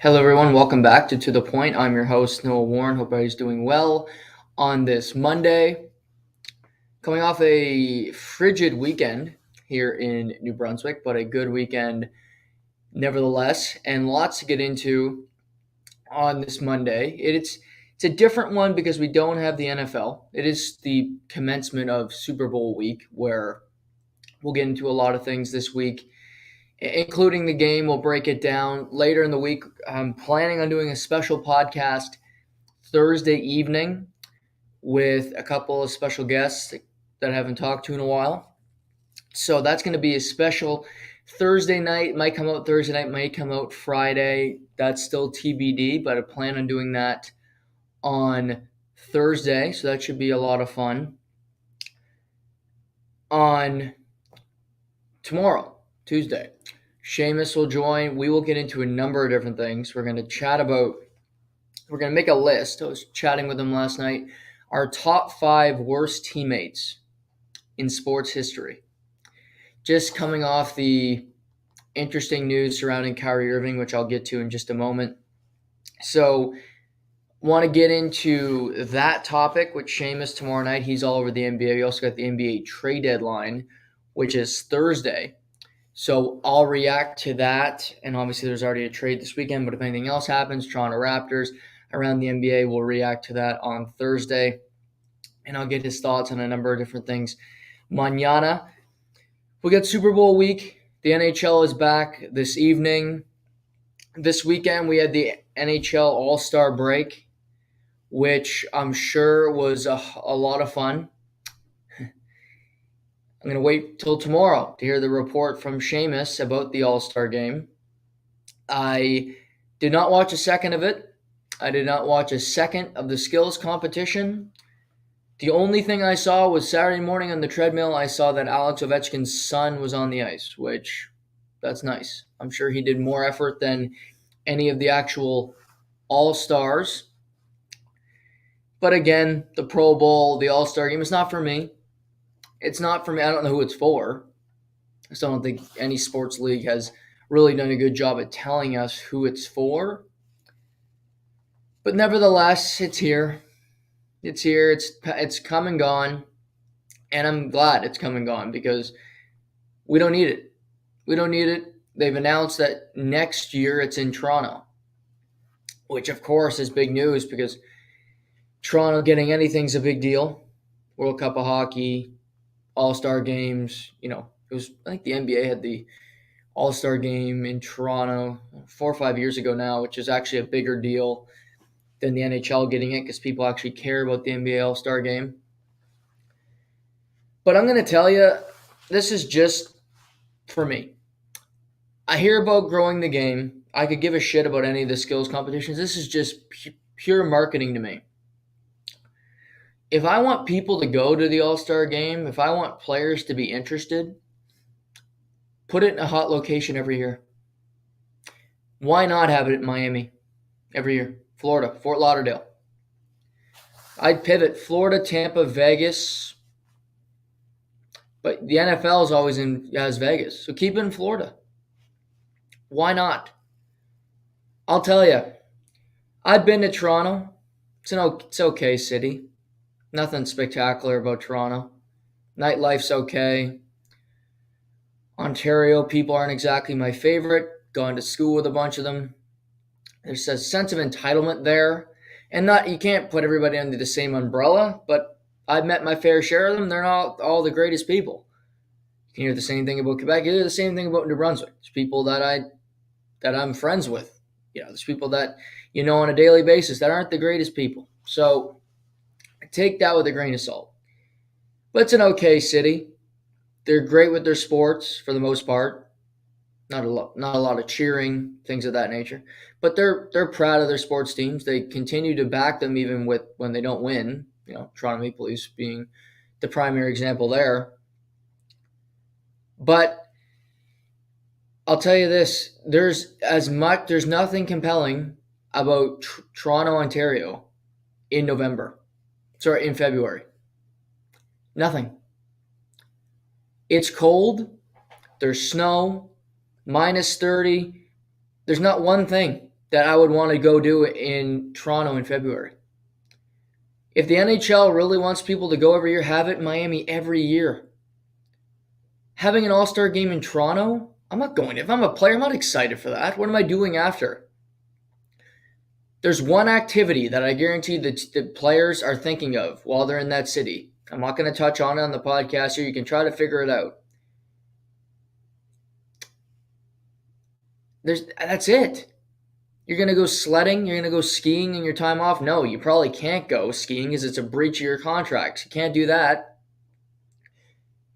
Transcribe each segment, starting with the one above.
Hello, everyone. Welcome back to the Point. I'm your host, Noah Warren. Hope everybody's doing well on this Monday. Coming off a frigid weekend here in New Brunswick, but a good weekend nevertheless, and lots to get into on this Monday. It's a different one because we don't have the NFL. It is the commencement of Super Bowl week, where we'll get into a lot of things this week, including the game. We'll break it down later in the week. I'm planning on doing a special podcast Thursday evening with a couple of special guests that I haven't talked to in a while. So that's going to be a special Thursday night. Might come out Thursday night, might come out Friday. That's still TBD, but I plan on doing that on Thursday. So that should be a lot of fun. On tomorrow, Tuesday, Seamus will join. We will get into a number of different things. We're going to make a list. I was chatting with him last night. Our top 5 worst teammates in sports history. Just coming off the interesting news surrounding Kyrie Irving, which I'll get to in just a moment. So, want to get into that topic with Seamus tomorrow night. He's all over the NBA. We also got the NBA trade deadline, which is Thursday. So I'll react to that. And obviously there's already a trade this weekend, but if anything else happens, Toronto Raptors around the NBA will react to that on Thursday. And I'll get his thoughts on a number of different things. Mañana, we got Super Bowl week. The NHL is back this evening. This weekend we had the NHL All-Star break, which I'm sure was a lot of fun. I'm going to wait till tomorrow to hear the report from Seamus about the All-Star game. I did not watch a second of it. I did not watch a second of the skills competition. The only thing I saw was Saturday morning on the treadmill, I saw that Alex Ovechkin's son was on the ice, which that's nice. I'm sure he did more effort than any of the actual All-Stars. But again, the Pro Bowl, the All-Star game, it's not for me. It's not for me. I don't know who it's for. I still don't think any sports league has really done a good job at telling us who it's for. But nevertheless, it's here. It's here. It's come and gone. And I'm glad it's come and gone because we don't need it. We don't need it. They've announced that next year it's in Toronto, which of course is big news because Toronto getting anything's a big deal. World Cup of Hockey, All-Star games, it was, I think the NBA had the All-Star game in Toronto 4 or 5 years ago now, which is actually a bigger deal than the NHL getting it because people actually care about the NBA All-Star game. But I'm going to tell you, this is just for me. I hear about growing the game. I could give a shit about any of the skills competitions. This is just pure marketing to me. If I want people to go to the All-Star game, if I want players to be interested, put it in a hot location every year. Why not have it in Miami every year? Florida, Fort Lauderdale. I'd pivot Florida, Tampa, Vegas. But the NFL is always has Vegas. So keep it in Florida. Why not? I'll tell you, I've been to Toronto. It's okay city. Nothing spectacular about Toronto. Nightlife's okay. Ontario people aren't exactly my favorite. Gone to school with a bunch of them. There's a sense of entitlement there. And you can't put everybody under the same umbrella, but I've met my fair share of them. They're not all the greatest people. You can hear the same thing about Quebec. You hear the same thing about New Brunswick. There's people that I'm friends with. There's people that you know on a daily basis that aren't the greatest people. So take that with a grain of salt. But it's an okay city. They're great with their sports for the most part. Not a lot of cheering, things of that nature. But they're proud of their sports teams. They continue to back them even when they don't win. Toronto Maple Leafs being the primary example there. But I'll tell you this: there's nothing compelling about Toronto, Ontario, in February. Nothing. It's cold. There's snow. -30. There's not one thing that I would want to go do in Toronto in February. If the NHL really wants people to go every year, have it in Miami every year. Having an All-Star game in Toronto, I'm not going. If I'm a player, I'm not excited for that. What am I doing after? There's one activity that I guarantee that the players are thinking of while they're in that city. I'm not going to touch on it on the podcast here. You can try to figure it out. That's it. You're going to go sledding? You're going to go skiing in your time off? No, you probably can't go skiing because it's a breach of your contracts. You can't do that.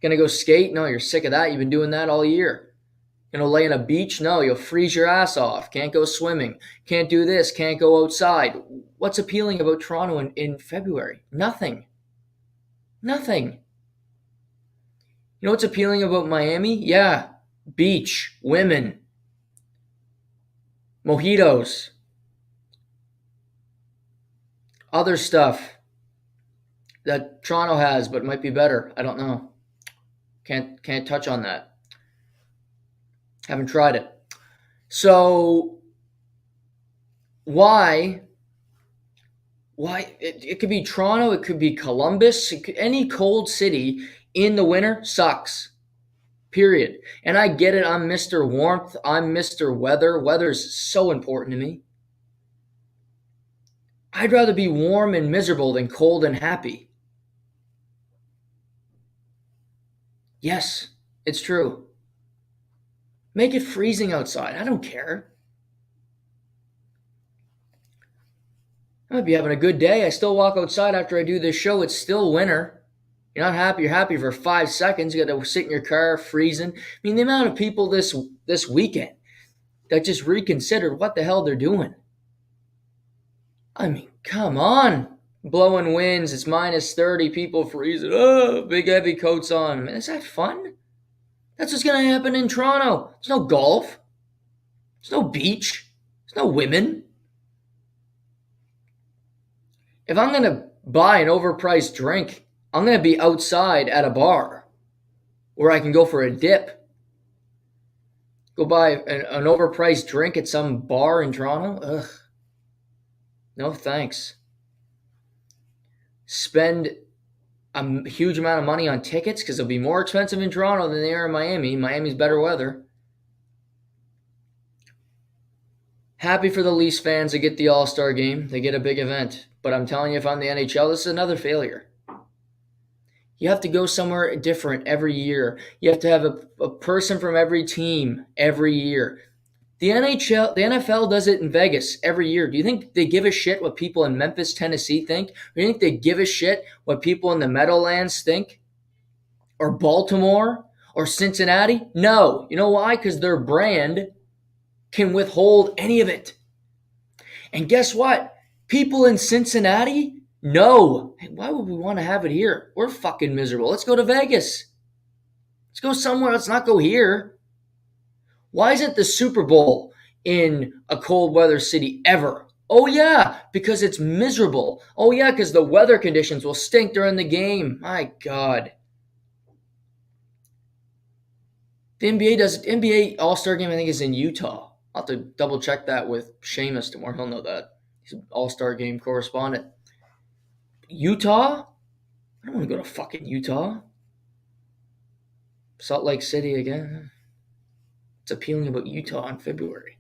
Going to go skate? No, you're sick of that. You've been doing that all year. Going to lay on a beach? No, you'll freeze your ass off. Can't go swimming. Can't do this. Can't go outside. What's appealing about Toronto in February? Nothing. Nothing. You know what's appealing about Miami? Yeah, beach, women, mojitos, other stuff that Toronto has but might be better. I don't know. Can't touch on that. Haven't tried it. So why it could be Toronto, it could be Columbus, any cold city in the winter sucks. Period. And I get it. I'm Mr. Warmth. I'm Mr. Weather. Weather's so important to me. I'd rather be warm and miserable than cold and happy. Yes, it's true. Make it freezing outside. I don't care. I might be having a good day. I still walk outside after I do this show. It's still winter. You're not happy. You're happy for 5 seconds. You got to sit in your car freezing. I mean, the amount of people this weekend that just reconsidered what the hell they're doing. I mean, come on. Blowing winds. It's minus 30. People freezing. Oh, big heavy coats on. Man, is that fun? That's what's going to happen in Toronto. There's no golf. There's no beach. There's no women. If I'm going to buy an overpriced drink, I'm going to be outside at a bar where I can go for a dip. Go buy an overpriced drink at some bar in Toronto? Ugh. No thanks. Spend a huge amount of money on tickets because they'll be more expensive in Toronto than they are in Miami. Miami's better weather. Happy for the Leafs fans to get the All-Star game. They get a big event. But I'm telling you, if I'm the NHL, this is another failure. You have to go somewhere different every year. You have to have a person from every team every year. The NFL does it in Vegas every year. Do you think they give a shit what people in Memphis, Tennessee think? Or do you think they give a shit what people in the Meadowlands think? Or Baltimore? Or Cincinnati? No. You know why? Because their brand can withhold any of it. And guess what? People in Cincinnati? No. Hey, why would we want to have it here? We're fucking miserable. Let's go to Vegas. Let's go somewhere. Let's not go here. Why isn't the Super Bowl in a cold weather city ever? Oh, yeah, because it's miserable. Oh, yeah, because the weather conditions will stink during the game. My God. The NBA All-Star game, I think, is in Utah. I'll have to double check that with Seamus tomorrow. He'll know that. He's an All-Star game correspondent. Utah? I don't want to go to fucking Utah. Salt Lake City again. It's appealing about Utah in February.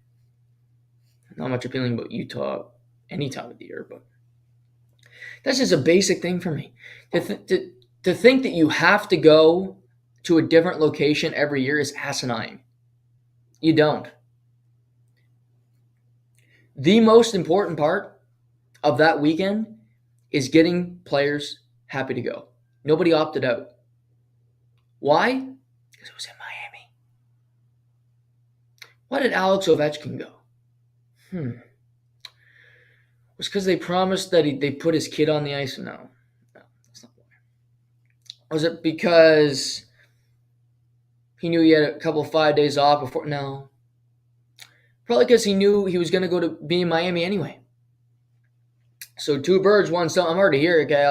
Not much appealing about Utah any time of the year, but that's just a basic thing for me. To think that you have to go to a different location every year is asinine. You don't. The most important part of that weekend is getting players happy to go. Nobody opted out. Why? Because it was in Miami. Why did Alex Ovechkin go? It was because they promised that they put his kid on the ice? No, that's not why. Was it because he knew he had a couple 5 days off before? No. Probably because he knew he was going to go to be in Miami anyway. So 2 birds, 1 stone. I'm already here. Okay,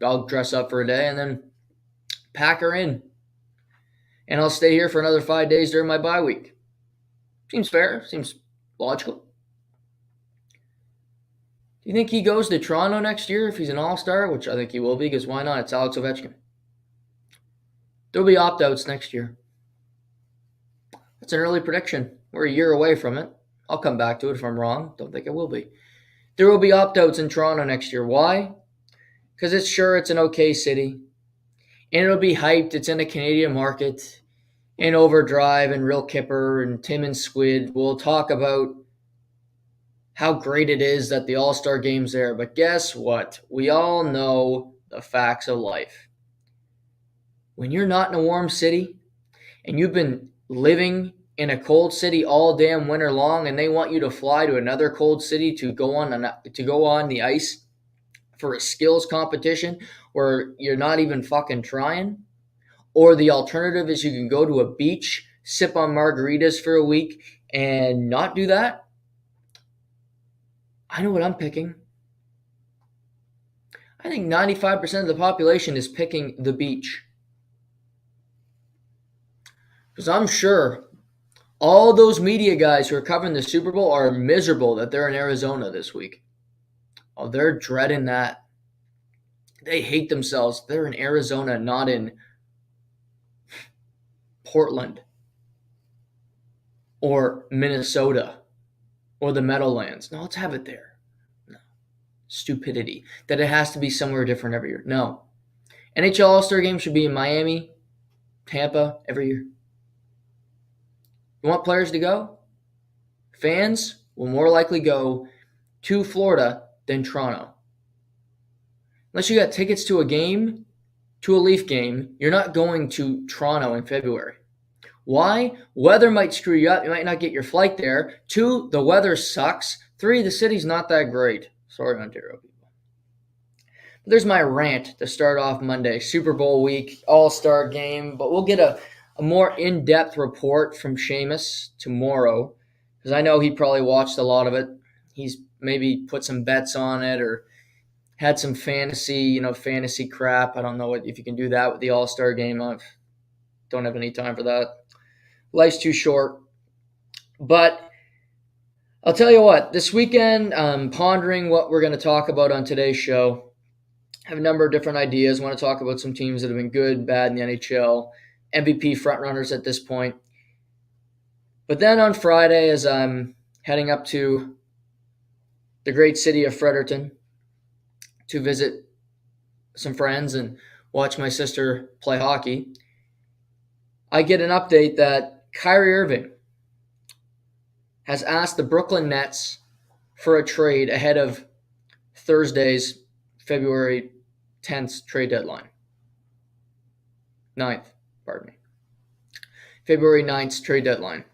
I'll dress up for a day and then pack her in. And I'll stay here for another 5 days during my bye week. Seems fair. Seems logical. Do you think he goes to Toronto next year if he's an all-star? Which I think he will be, because why not? It's Alex Ovechkin. There'll be opt-outs next year. That's an early prediction. We're a year away from it. I'll come back to it if I'm wrong. Don't think I will be. There will be opt-outs in Toronto next year. Why? Because it's an okay city. And it'll be hyped. It's in a Canadian market. And Overdrive and Real Kipper and Tim and Squid will talk about how great it is that the All-Star Game's there. But guess what? We all know the facts of life. When you're not in a warm city and you've been living in a cold city all damn winter long and they want you to fly to another cold city to go on the ice for a skills competition where you're not even fucking trying, or the alternative is you can go to a beach, sip on margaritas for a week and not do that, I know what I'm picking. I think 95% of the population is picking the beach. Because I'm sure all those media guys who are covering the Super Bowl are miserable that they're in Arizona this week. Oh, they're dreading that. They hate themselves. They're in Arizona, not in Portland or Minnesota or the Meadowlands. No, let's have it there. No. Stupidity. That it has to be somewhere different every year. No. NHL All-Star Game should be in Miami, Tampa every year. You want players to go? Fans will more likely go to Florida than Toronto. Unless you got tickets to a game, to a Leaf game, you're not going to Toronto in February. Why? Weather might screw you up. You might not get your flight there. 2, the weather sucks. 3, the city's not that great. Sorry, Ontario people. But there's my rant to start off Monday. Super Bowl week, All-Star Game. But we'll get a more in-depth report from Seamus tomorrow, because I know he probably watched a lot of it. He's maybe put some bets on it or had some fantasy crap. I don't know if you can do that with the All-Star Game. I don't have any time for that. Life's too short. But I'll tell you what, this weekend, pondering what we're going to talk about on today's show. I have a number of different ideas. I want to talk about some teams that have been good and bad in the NHL, MVP frontrunners at this point. But then on Friday, as I'm heading up to the great city of Fredericton to visit some friends and watch my sister play hockey, I get an update that Kyrie Irving has asked the Brooklyn Nets for a trade ahead of Thursday's February 10th trade deadline. 9th, pardon me. February 9th's trade deadline.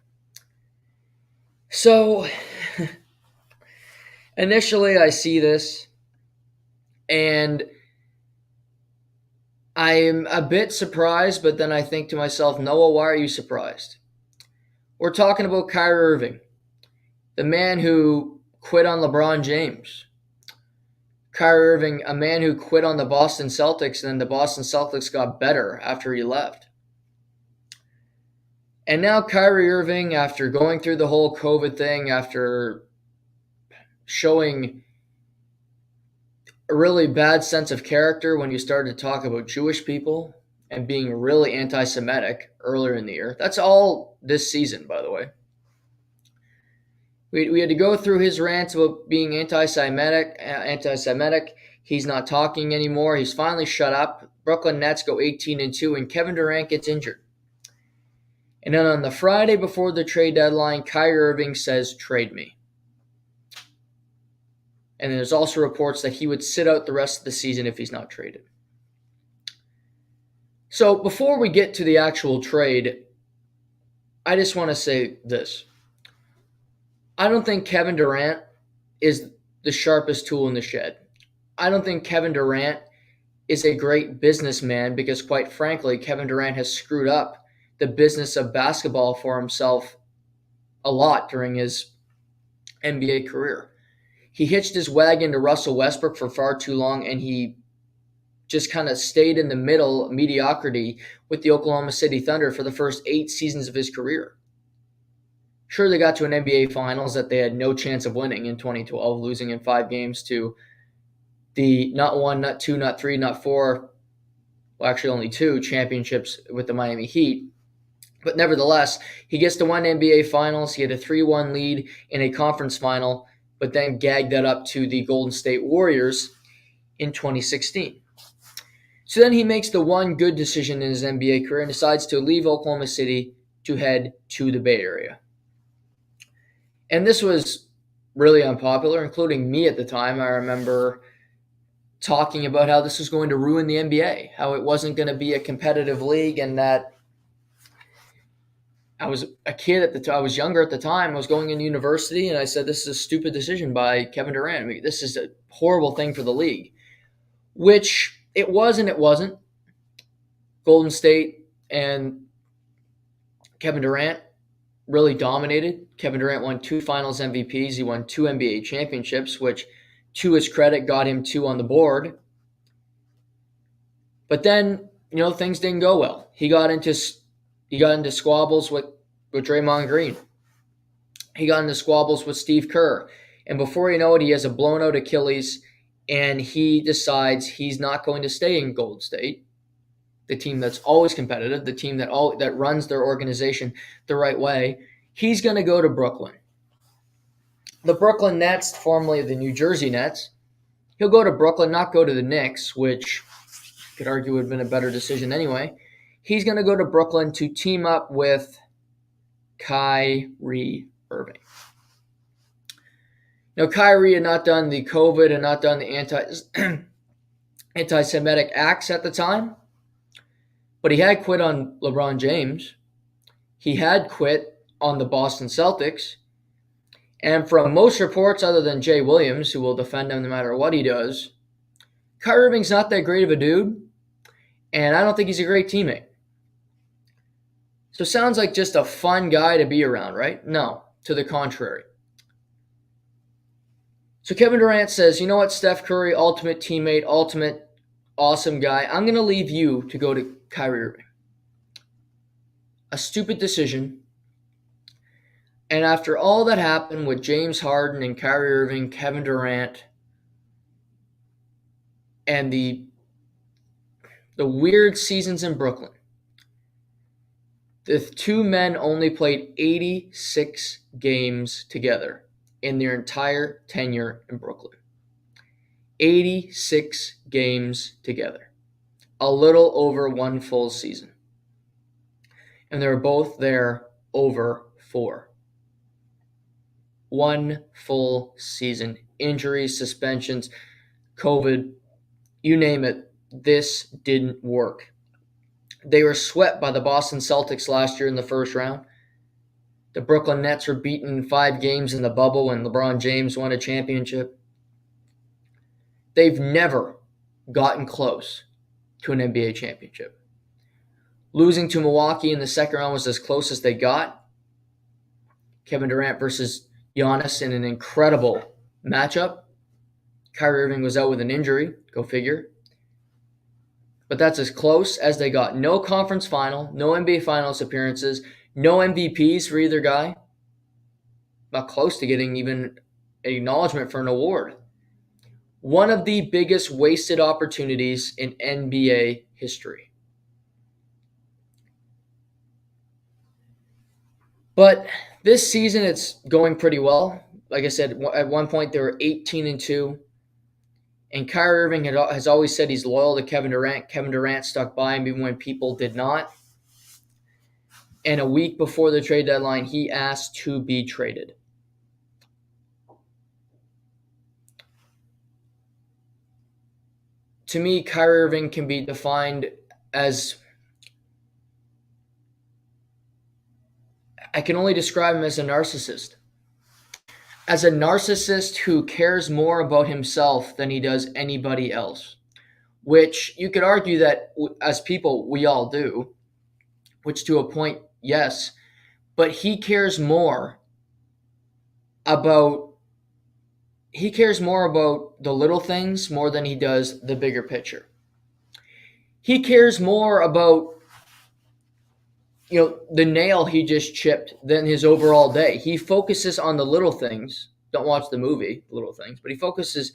So, initially I see this, and I'm a bit surprised, but then I think to myself, Noah, why are you surprised? We're talking about Kyrie Irving, the man who quit on LeBron James. Kyrie Irving, a man who quit on the Boston Celtics, and then the Boston Celtics got better after he left. And now Kyrie Irving, after going through the whole COVID thing, after showing a really bad sense of character when you started to talk about Jewish people and being really anti-Semitic earlier in the year. That's all this season, by the way. We had to go through his rants about being anti-Semitic. He's not talking anymore. He's finally shut up. Brooklyn Nets go 18-2, and Kevin Durant gets injured. And then on the Friday before the trade deadline, Kyrie Irving says, trade me. And there's also reports that he would sit out the rest of the season if he's not traded. So before we get to the actual trade, I just want to say this. I don't think Kevin Durant is the sharpest tool in the shed. I don't think Kevin Durant is a great businessman because, quite frankly, Kevin Durant has screwed up the business of basketball for himself a lot during his NBA career. He hitched his wagon to Russell Westbrook for far too long, and he just kind of stayed in the middle mediocrity with the Oklahoma City Thunder for the first 8 seasons of his career. Sure, they got to an NBA Finals that they had no chance of winning in 2012, losing in 5 games to the not 1, not 2, not 3, not 4, well, actually only 2 championships with the Miami Heat. But nevertheless, he gets to one NBA Finals. He had a 3-1 lead in a conference final, but then gagged that up to the Golden State Warriors in 2016. So then he makes the one good decision in his NBA career and decides to leave Oklahoma City to head to the Bay Area. And this was really unpopular, including me at the time. I remember talking about how this was going to ruin the NBA, how it wasn't going to be a competitive league, and that I was a kid at the time. I was younger at the time. I was going into university, and I said, this is a stupid decision by Kevin Durant. I mean, this is a horrible thing for the league, which it was and it wasn't. Golden State and Kevin Durant really dominated. Kevin Durant won 2 finals MVPs. He won 2 NBA championships, which, to his credit, got him 2 on the board. But then, things didn't go well. He got into squabbles with Draymond Green. He got into squabbles with Steve Kerr. And before you know it, he has a blown out Achilles, and he decides he's not going to stay in Golden State, the team that's always competitive, the team that runs their organization the right way. He's going to go to Brooklyn. The Brooklyn Nets, formerly the New Jersey Nets, he'll go to Brooklyn, not go to the Knicks, which you could argue would have been a better decision anyway. He's going to go to Brooklyn to team up with Kyrie Irving. Now, Kyrie had not done the COVID and not done the anti-Semitic acts at the time, but he had quit on LeBron James. He had quit on the Boston Celtics. And from most reports, other than Jay Williams, who will defend him no matter what he does, Kyrie Irving's not that great of a dude, and I don't think he's a great teammate. So sounds like just a fun guy to be around, right? No, to the contrary. So Kevin Durant says, you know what, Steph Curry, ultimate teammate, ultimate awesome guy, I'm going to leave you to go to Kyrie Irving. A stupid decision. And after all that happened with James Harden and Kyrie Irving, Kevin Durant, and the weird seasons in Brooklyn, the 2 men only played 86 games together in their entire tenure in Brooklyn. 86 games together. A little over 1 full season. And they were both there over 4. 1 full season. Injuries, suspensions, COVID, you name it, this didn't work. They were swept by the Boston Celtics last year in the first round. The Brooklyn Nets were beaten in 5 games in the bubble when LeBron James won a championship. They've never gotten close to an NBA championship. Losing to Milwaukee in the second round was as close as they got. Kevin Durant versus Giannis in an incredible matchup. Kyrie Irving was out with an injury, go figure. But that's as close as they got. No conference final, no NBA Finals appearances, no MVPs for either guy. Not close to getting even acknowledgement for an award. One of the biggest wasted opportunities in NBA history. But this season, it's going pretty well. Like I said, at one point they were 18-2. And Kyrie Irving has always said he's loyal to Kevin Durant. Kevin Durant stuck by him even when people did not. And a week before the trade deadline, he asked to be traded. To me, Kyrie Irving can be defined as, I can only describe him as a narcissist. As a narcissist who cares more about himself than he does anybody else, which you could argue that as people, we all do, which to a point, yes, but he cares more about the little things more than he does the bigger picture. He cares more about the nail he just chipped than his overall day. He focuses on the little things. Don't watch the movie, Little Things, but he focuses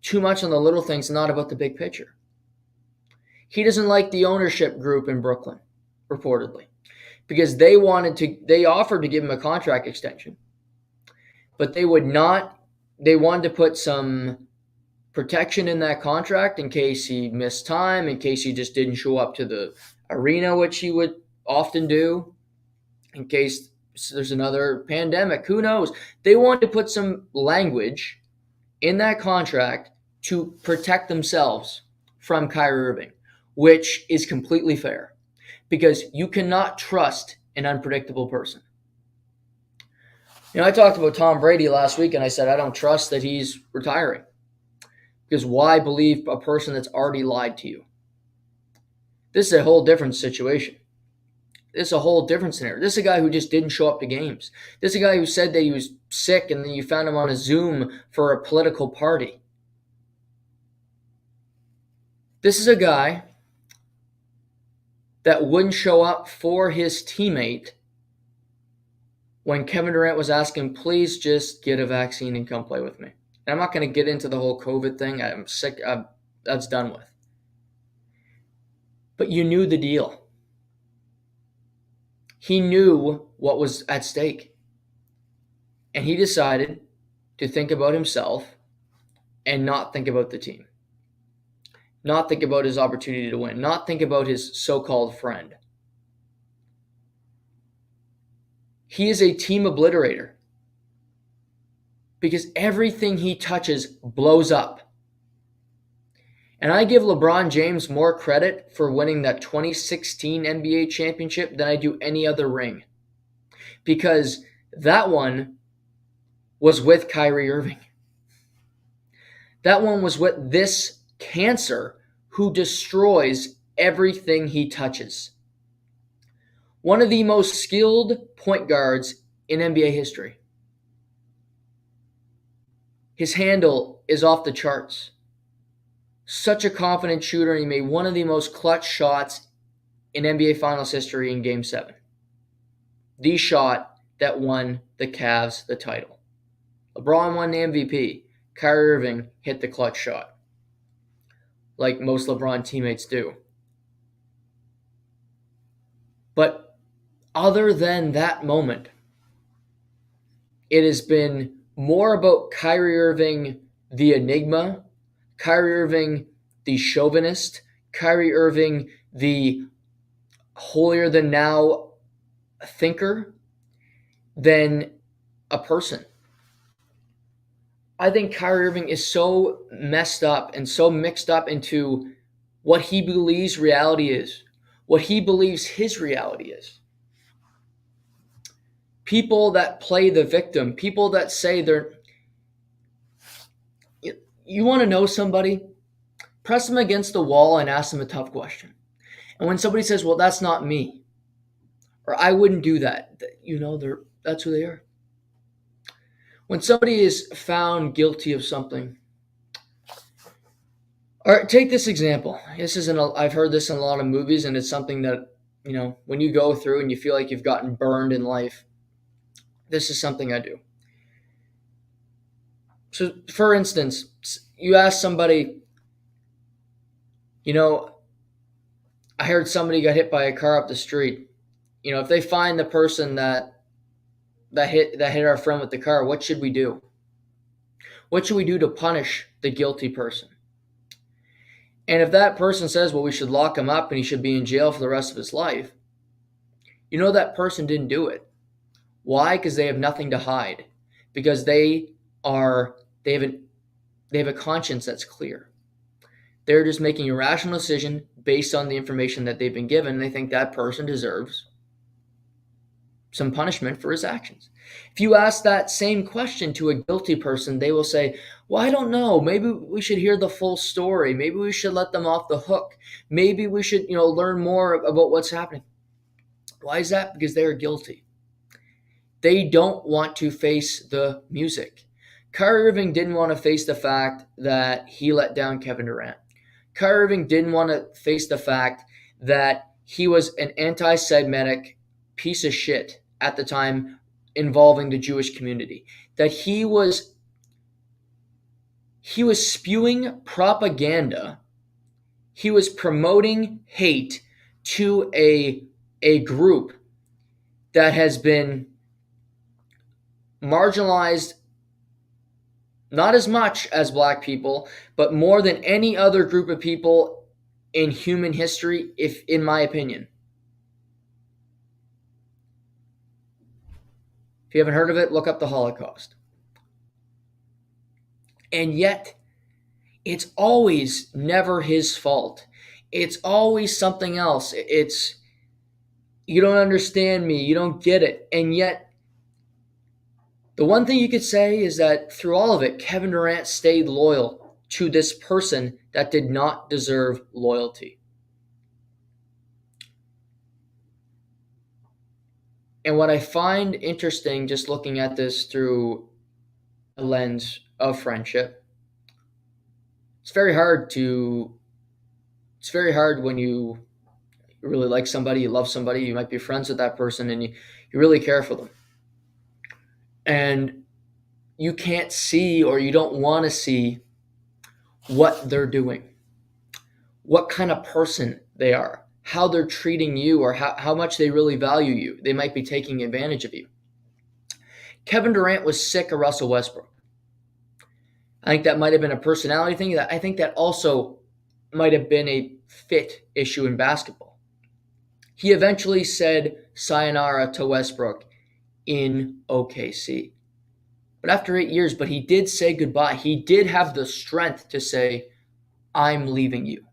too much on the little things, not about the big picture. He doesn't like the ownership group in Brooklyn, reportedly, because they offered to give him a contract extension, but they would not. They wanted to put some protection in that contract in case he missed time, in case he just didn't show up to the arena, which he would often do, in case there's another pandemic. Who knows? They wanted to put some language in that contract to protect themselves from Kyrie Irving, which is completely fair because you cannot trust an unpredictable person. I talked about Tom Brady last week and I said I don't trust that he's retiring. Because why believe a person that's already lied to you? This is a whole different situation. This is a whole different scenario. This is a guy who just didn't show up to games. This is a guy who said that he was sick and then you found him on a Zoom for a political party. This is a guy that wouldn't show up for his teammate when Kevin Durant was asking, please just get a vaccine and come play with me. And I'm not going to get into the whole COVID thing. I'm sick. That's done with. But you knew the deal. He knew what was at stake. And he decided to think about himself and not think about the team. Not think about his opportunity to win. Not think about his so-called friend. He is a team obliterator. Because everything he touches blows up. And I give LeBron James more credit for winning that 2016 NBA championship than I do any other ring. Because that one was with Kyrie Irving. That one was with this cancer who destroys everything he touches. One of the most skilled point guards in NBA history. His handle is off the charts. Such a confident shooter, and he made one of the most clutch shots in NBA Finals history in Game 7. The shot that won the Cavs the title. LeBron won the MVP. Kyrie Irving hit the clutch shot, like most LeBron teammates do. But other than that moment, it has been more about Kyrie Irving, the enigma, Kyrie Irving, the chauvinist, Kyrie Irving, the holier-than-thou thinker, than a person. I think Kyrie Irving is so messed up and so mixed up into what he believes reality is, what he believes his reality is. People that play the victim, people that say they're... You want to know somebody? Press them against the wall and ask them a tough question. And when somebody says, well, that's not me, or I wouldn't do that, that's who they are. When somebody is found guilty of something, or take this example. I've heard this in a lot of movies, and it's something that, when you go through and you feel like you've gotten burned in life, this is something I do. So, for instance, you ask somebody, I heard somebody got hit by a car up the street. If they find the person that hit our friend with the car, what should we do? What should we do to punish the guilty person? And if that person says, well, we should lock him up and he should be in jail for the rest of his life, that person didn't do it. Why? Because they have nothing to hide. Because they have a conscience that's clear. They're just making a rational decision based on the information that they've been given, and they think that person deserves some punishment for his actions. If you ask that same question to a guilty person, they will say, well, I don't know. Maybe we should hear the full story. Maybe we should let them off the hook. Maybe we should, learn more about what's happening. Why is that? Because they are guilty. They don't want to face the music. Kyrie Irving didn't want to face the fact that he let down Kevin Durant. Kyrie Irving didn't want to face the fact that he was an anti-Semitic piece of shit at the time involving the Jewish community, that he was spewing propaganda. He was promoting hate to a group that has been marginalized not as much as black people, but more than any other group of people in human history, if in my opinion. If you haven't heard of it, look up the Holocaust. And yet, it's always never his fault. It's always something else. It's, you don't understand me, you don't get it. And yet, the one thing you could say is that through all of it, Kevin Durant stayed loyal to this person that did not deserve loyalty. And what I find interesting, just looking at this through a lens of friendship, it's very hard when you really like somebody, you love somebody, you might be friends with that person, and you really care for them. And you can't see, or you don't want to see, what they're doing, what kind of person they are, how they're treating you, or how much they really value you. They might be taking advantage of you. Kevin Durant was sick of Russell Westbrook. I think that might have been a personality thing. I think that also might have been a fit issue in basketball. He eventually said sayonara to Westbrook in OKC. But after 8 years, he did say goodbye. He did have the strength to say, I'm leaving you.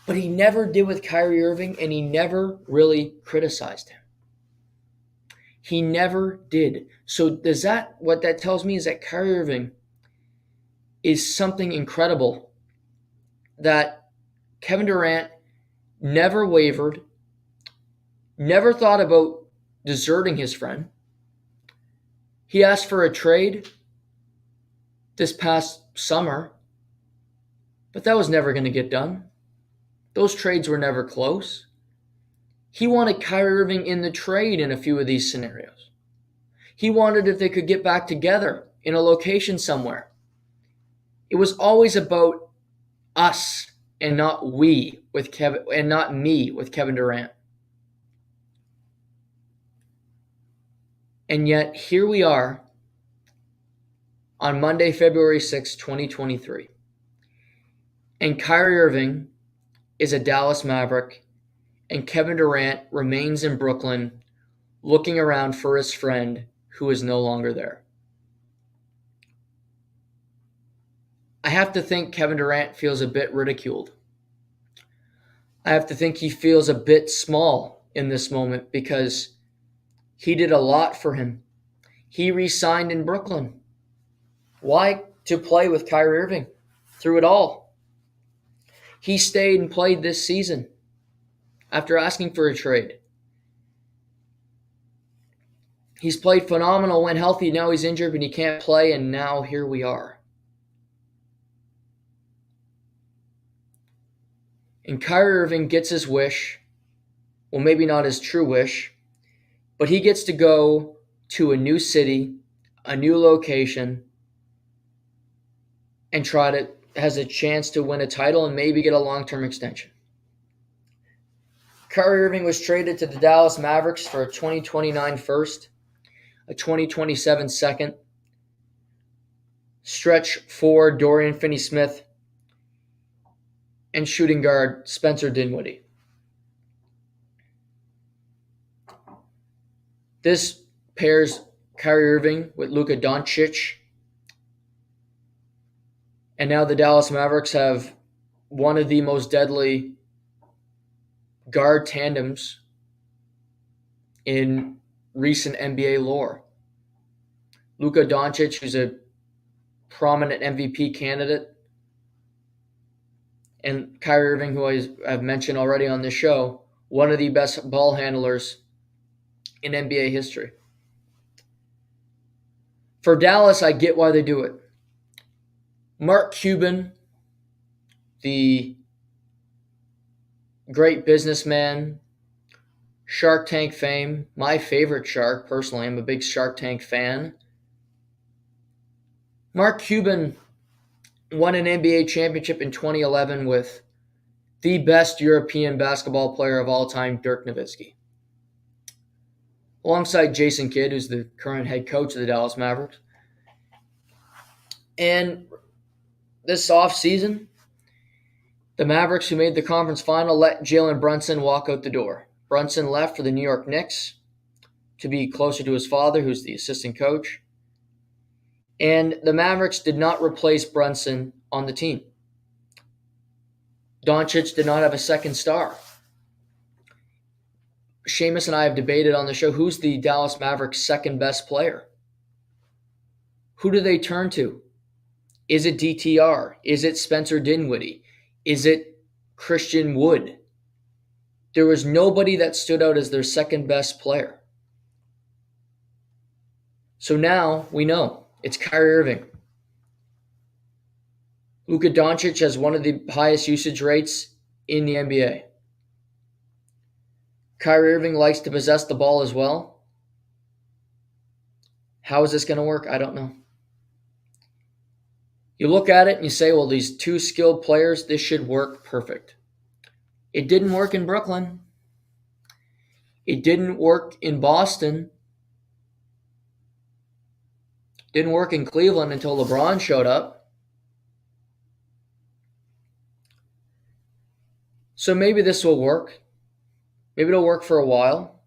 But he never did with Kyrie Irving, and he never really criticized him. He never did. So what that tells me is that Kyrie Irving is something incredible, that Kevin Durant never wavered, never thought about deserting his friend. He asked for a trade this past summer, but that was never going to get done. Those trades were never close. He wanted Kyrie Irving in the trade in a few of these scenarios. He wanted if they could get back together in a location somewhere. It was always about us and not me with Kevin Durant. And yet here we are on Monday, February 6, 2023. And Kyrie Irving is a Dallas Maverick, and Kevin Durant remains in Brooklyn looking around for his friend who is no longer there. I have to think Kevin Durant feels a bit ridiculed. I have to think he feels a bit small in this moment because he did a lot for him. He re-signed in Brooklyn. Why? To play with Kyrie Irving through it all. He stayed and played this season after asking for a trade. He's played phenomenal when healthy. Now he's injured but he can't play, and now here we are. And Kyrie Irving gets his wish. Well, maybe not his true wish, but he gets to go to a new city, a new location, and has a chance to win a title and maybe get a long-term extension. Kyrie Irving was traded to the Dallas Mavericks for a 2029 first, a 2027 second, stretch forward Dorian Finney-Smith, and shooting guard Spencer Dinwiddie. This pairs Kyrie Irving with Luka Doncic. And now the Dallas Mavericks have one of the most deadly guard tandems in recent NBA lore. Luka Doncic, who's a prominent MVP candidate, and Kyrie Irving, who I've mentioned already on this show, one of the best ball handlers in NBA history. For Dallas, I get why they do it. Mark Cuban, the great businessman Shark Tank fame, my favorite shark, personally, I'm a big Shark Tank fan. Mark Cuban won an NBA championship in 2011 with the best European basketball player of all time, Dirk Nowitzki, alongside Jason Kidd, who's the current head coach of the Dallas Mavericks. And this offseason, the Mavericks, who made the conference final, let Jalen Brunson walk out the door. Brunson left for the New York Knicks to be closer to his father, who's the assistant coach. And the Mavericks did not replace Brunson on the team. Doncic did not have a second star. Seamus and I have debated on the show, who's the Dallas Mavericks' second best player? Who do they turn to? Is it DTR? Is it Spencer Dinwiddie? Is it Christian Wood? There was nobody that stood out as their second best player. So now we know it's Kyrie Irving. Luka Doncic has one of the highest usage rates in the NBA. Kyrie Irving likes to possess the ball as well. How is this going to work? I don't know. You look at it and you say, well, these two skilled players, this should work perfect. It didn't work in Brooklyn. It didn't work in Boston. Didn't work in Cleveland until LeBron showed up. So maybe this will work. Maybe it'll work for a while.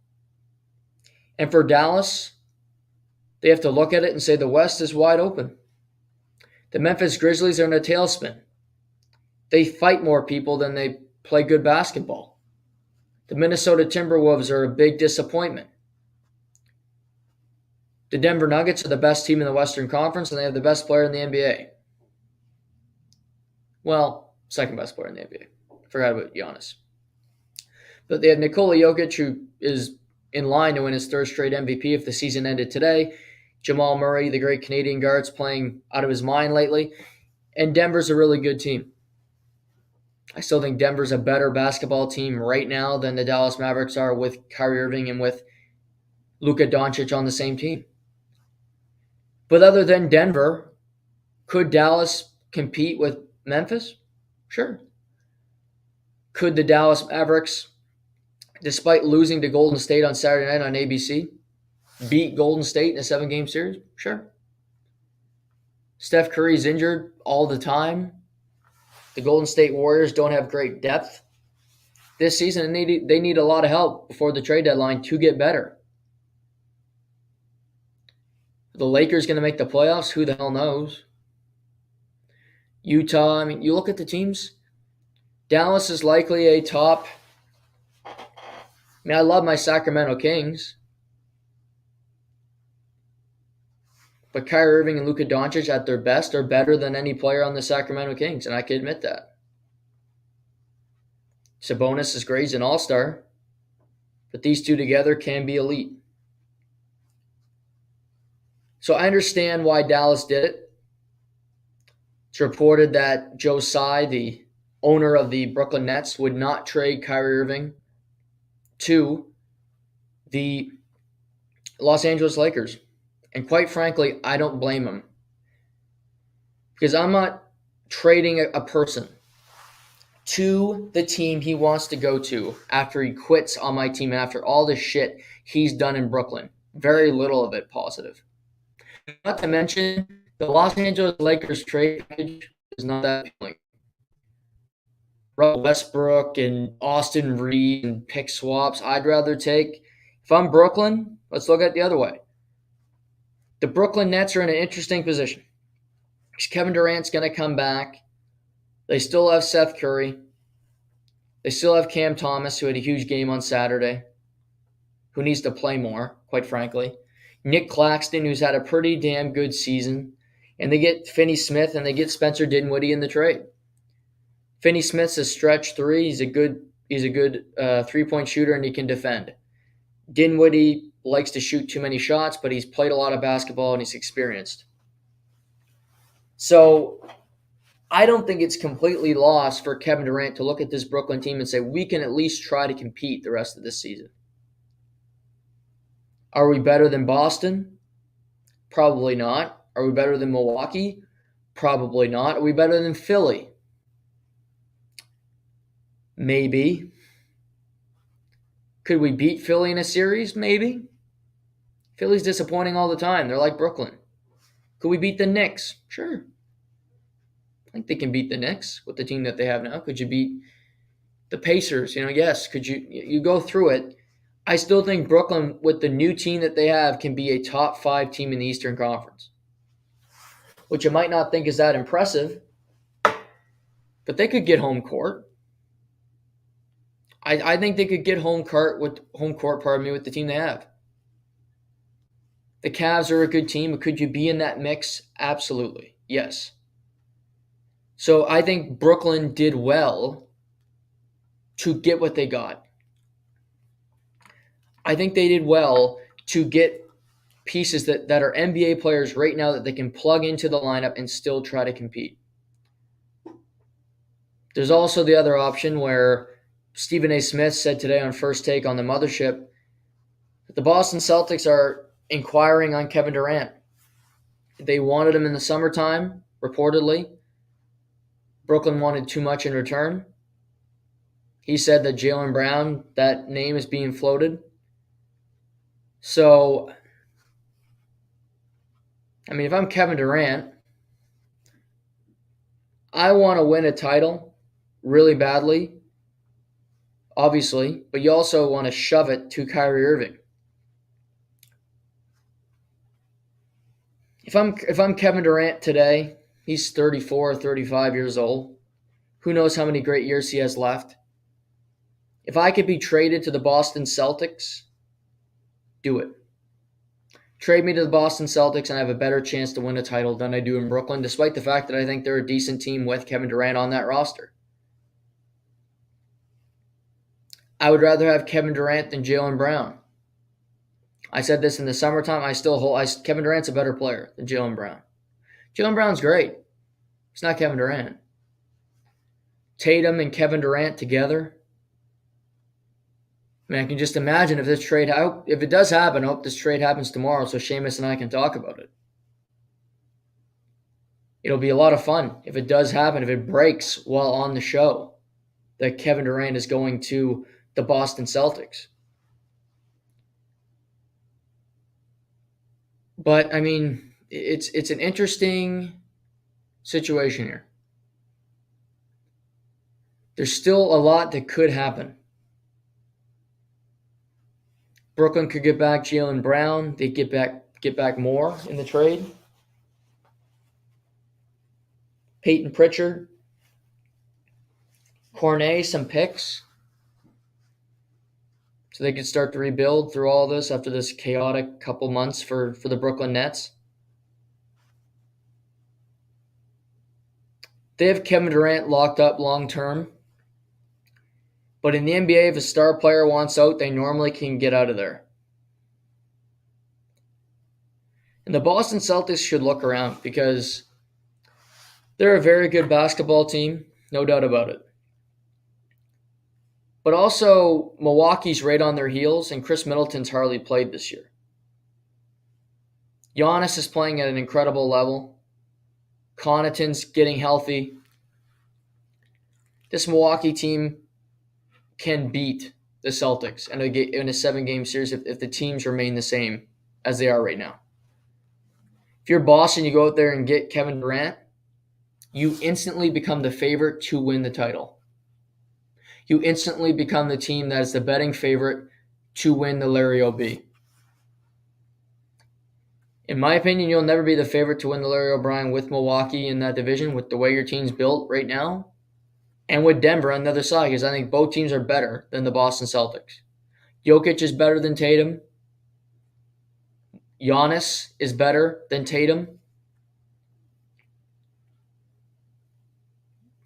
And for Dallas, they have to look at it and say the West is wide open. The Memphis Grizzlies are in a tailspin. They fight more people than they play good basketball. The Minnesota Timberwolves are a big disappointment. The Denver Nuggets are the best team in the Western Conference, and they have the best player in the NBA. Well, second best player in the NBA. Forgot about Giannis. But they have Nikola Jokic, who is in line to win his third straight MVP if the season ended today. Jamal Murray, the great Canadian guard's playing out of his mind lately. And Denver's a really good team. I still think Denver's a better basketball team right now than the Dallas Mavericks are with Kyrie Irving and with Luka Doncic on the same team. But other than Denver, could Dallas compete with Memphis? Sure. Could the Dallas Mavericks, despite losing to Golden State on Saturday night on ABC, beat Golden State in a 7-game series? Sure. Steph Curry's injured all the time. The Golden State Warriors don't have great depth this season, and they need a lot of help before the trade deadline to get better. The Lakers going to make the playoffs? Who the hell knows? Utah, you look at the teams. Dallas is likely a top. I love my Sacramento Kings. But Kyrie Irving and Luka Doncic at their best are better than any player on the Sacramento Kings, and I can admit that. Sabonis is great, he's an all-star, but these two together can be elite. So I understand why Dallas did it. It's reported that Joe Tsai, the owner of the Brooklyn Nets, would not trade Kyrie Irving to the Los Angeles Lakers. And quite frankly, I don't blame him. Because I'm not trading a person to the team he wants to go to after he quits on my team, after all the shit he's done in Brooklyn. Very little of it positive. Not to mention, the Los Angeles Lakers trade package is not that appealing. Westbrook and Austin Reed and pick swaps, I'd rather take. If I'm Brooklyn, let's look at it the other way. The Brooklyn Nets are in an interesting position. Kevin Durant's going to come back. They still have Seth Curry. They still have Cam Thomas, who had a huge game on Saturday, who needs to play more, quite frankly. Nick Claxton, who's had a pretty damn good season. And they get Finney Smith and they get Spencer Dinwiddie in the trade. Finney Smith's a stretch three. He's a good three-point shooter, and he can defend. Dinwiddie likes to shoot too many shots, but he's played a lot of basketball and he's experienced. So I don't think it's completely lost for Kevin Durant to look at this Brooklyn team and say, we can at least try to compete the rest of this season. Are we better than Boston? Probably not. Are we better than Milwaukee? Probably not. Are we better than Philly? Maybe. Could we beat Philly in a series? Maybe. Philly's disappointing all the time. They're like Brooklyn. Could we beat the Knicks? Sure. I think they can beat the Knicks with the team that they have now. Could you beat the Pacers? Yes. Could you go through it? I still think Brooklyn, with the new team that they have, can be a top 5 team in the Eastern Conference, which you might not think is that impressive, but they could get home court. I think they could get home court with the team they have. The Cavs are a good team, but could you be in that mix? Absolutely. Yes. So I think Brooklyn did well to get what they got. I think they did well to get pieces that are NBA players right now that they can plug into the lineup and still try to compete. There's also the other option where Stephen A. Smith said today on First Take on the Mothership that the Boston Celtics are inquiring on Kevin Durant. They wanted him in the summertime, reportedly. Brooklyn wanted too much in return. He said that Jaylen Brown, that name is being floated. So, if I'm Kevin Durant, I want to win a title really badly, obviously, but you also want to shove it to Kyrie Irving. If I'm Kevin Durant today, he's 34 or 35 years old. Who knows how many great years he has left? If I could be traded to the Boston Celtics, do it. Trade me to the Boston Celtics and I have a better chance to win a title than I do in Brooklyn, despite the fact that I think they're a decent team with Kevin Durant on that roster. I would rather have Kevin Durant than Jaylen Brown. I said this in the summertime. Kevin Durant's a better player than Jaylen Brown. Jaylen Brown's great. He's not Kevin Durant. Tatum and Kevin Durant together. I can just imagine if it does happen, I hope this trade happens tomorrow so Seamus and I can talk about it. It'll be a lot of fun if it does happen, if it breaks while on the show that Kevin Durant is going to the Boston Celtics. But, it's an interesting situation here. There's still a lot that could happen. Brooklyn could get back Jaylen Brown. They get back more in the trade. Peyton Pritchard. Cornet, some picks. So they could start to rebuild through all this after this chaotic couple months for the Brooklyn Nets. They have Kevin Durant locked up long term. But in the NBA, if a star player wants out, they normally can get out of there. And the Boston Celtics should look around because they're a very good basketball team, no doubt about it. But also, Milwaukee's right on their heels, and Chris Middleton's hardly played this year. Giannis is playing at an incredible level. Connaughton's getting healthy. This Milwaukee team can beat the Celtics in a 7-game series if the teams remain the same as they are right now. If you're Boston, you go out there and get Kevin Durant, you instantly become the favorite to win the title. You instantly become the team that is the betting favorite to win the Larry O'B. In my opinion, you'll never be the favorite to win the Larry O'Brien with Milwaukee in that division with the way your team's built right now. And with Denver on the other side, because I think both teams are better than the Boston Celtics. Jokic is better than Tatum. Giannis is better than Tatum.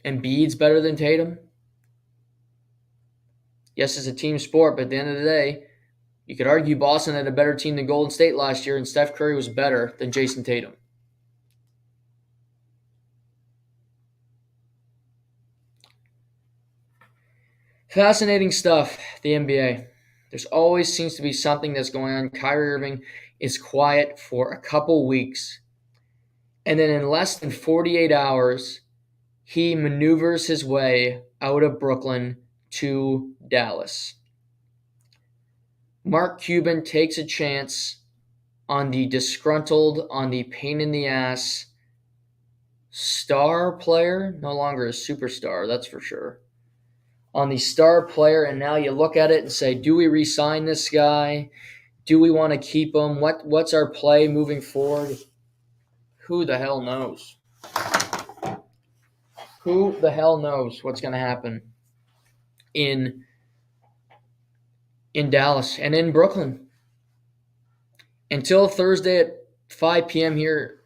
Embiid's better than Tatum. Yes, it's a team sport, but at the end of the day, you could argue Boston had a better team than Golden State last year, and Steph Curry was better than Jason Tatum. Fascinating stuff, the NBA. There's always seems to be something that's going on. Kyrie Irving is quiet for a couple weeks, and then in less than 48 hours, he maneuvers his way out of Brooklyn to Dallas. Mark Cuban takes a chance on the disgruntled, on the pain in the ass star player, no longer a superstar, that's for sure. On the star player, and now you look at it and say, do we re-sign this guy? Do we want to keep him? What's our play moving forward? Who the hell knows? Who the hell knows what's going to happen in Dallas and in Brooklyn? Until Thursday at 5 p.m. here,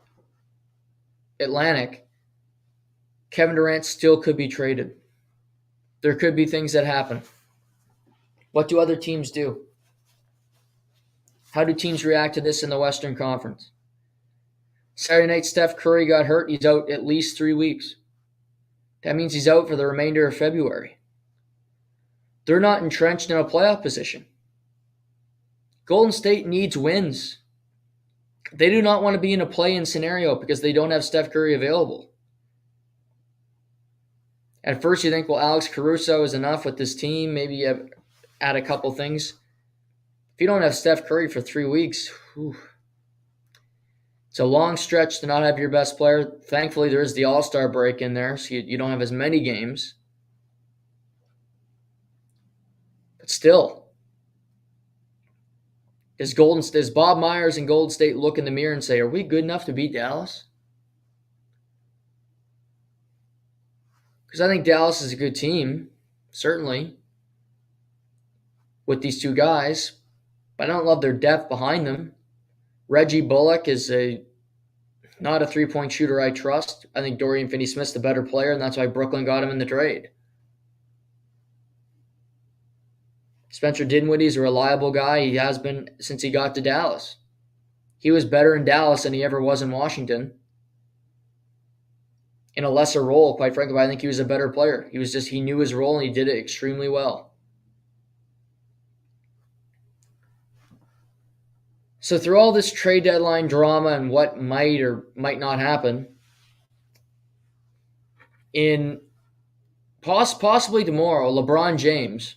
Atlantic, Kevin Durant still could be traded. There could be things that happen. What do other teams do? How do teams react to this in the Western Conference? Saturday night, Steph Curry got hurt. He's out at least 3 weeks. That means he's out for the remainder of February. They're not entrenched in a playoff position. Golden State needs wins. They do not want to be in a play-in scenario because they don't have Steph Curry available. At first you think, well, Alex Caruso is enough with this team. Maybe you add a couple things. If you don't have Steph Curry for 3 weeks, it's a long stretch to not have your best player. Thankfully, there is the All-Star break in there, so you don't have as many games. But still, does Bob Myers and Golden State look in the mirror and say, are we good enough to beat Dallas? Because I think Dallas is a good team, certainly, with these two guys. But I don't love their depth behind them. Reggie Bullock is not a three-point shooter I trust. I think Dorian Finney-Smith's the better player, and that's why Brooklyn got him in the trade. Spencer Dinwiddie's a reliable guy. He has been since he got to Dallas. He was better in Dallas than he ever was in Washington. In a lesser role, quite frankly, but I think he was a better player. He knew his role and he did it extremely well. So through all this trade deadline drama and what might or might not happen, in possibly tomorrow, LeBron James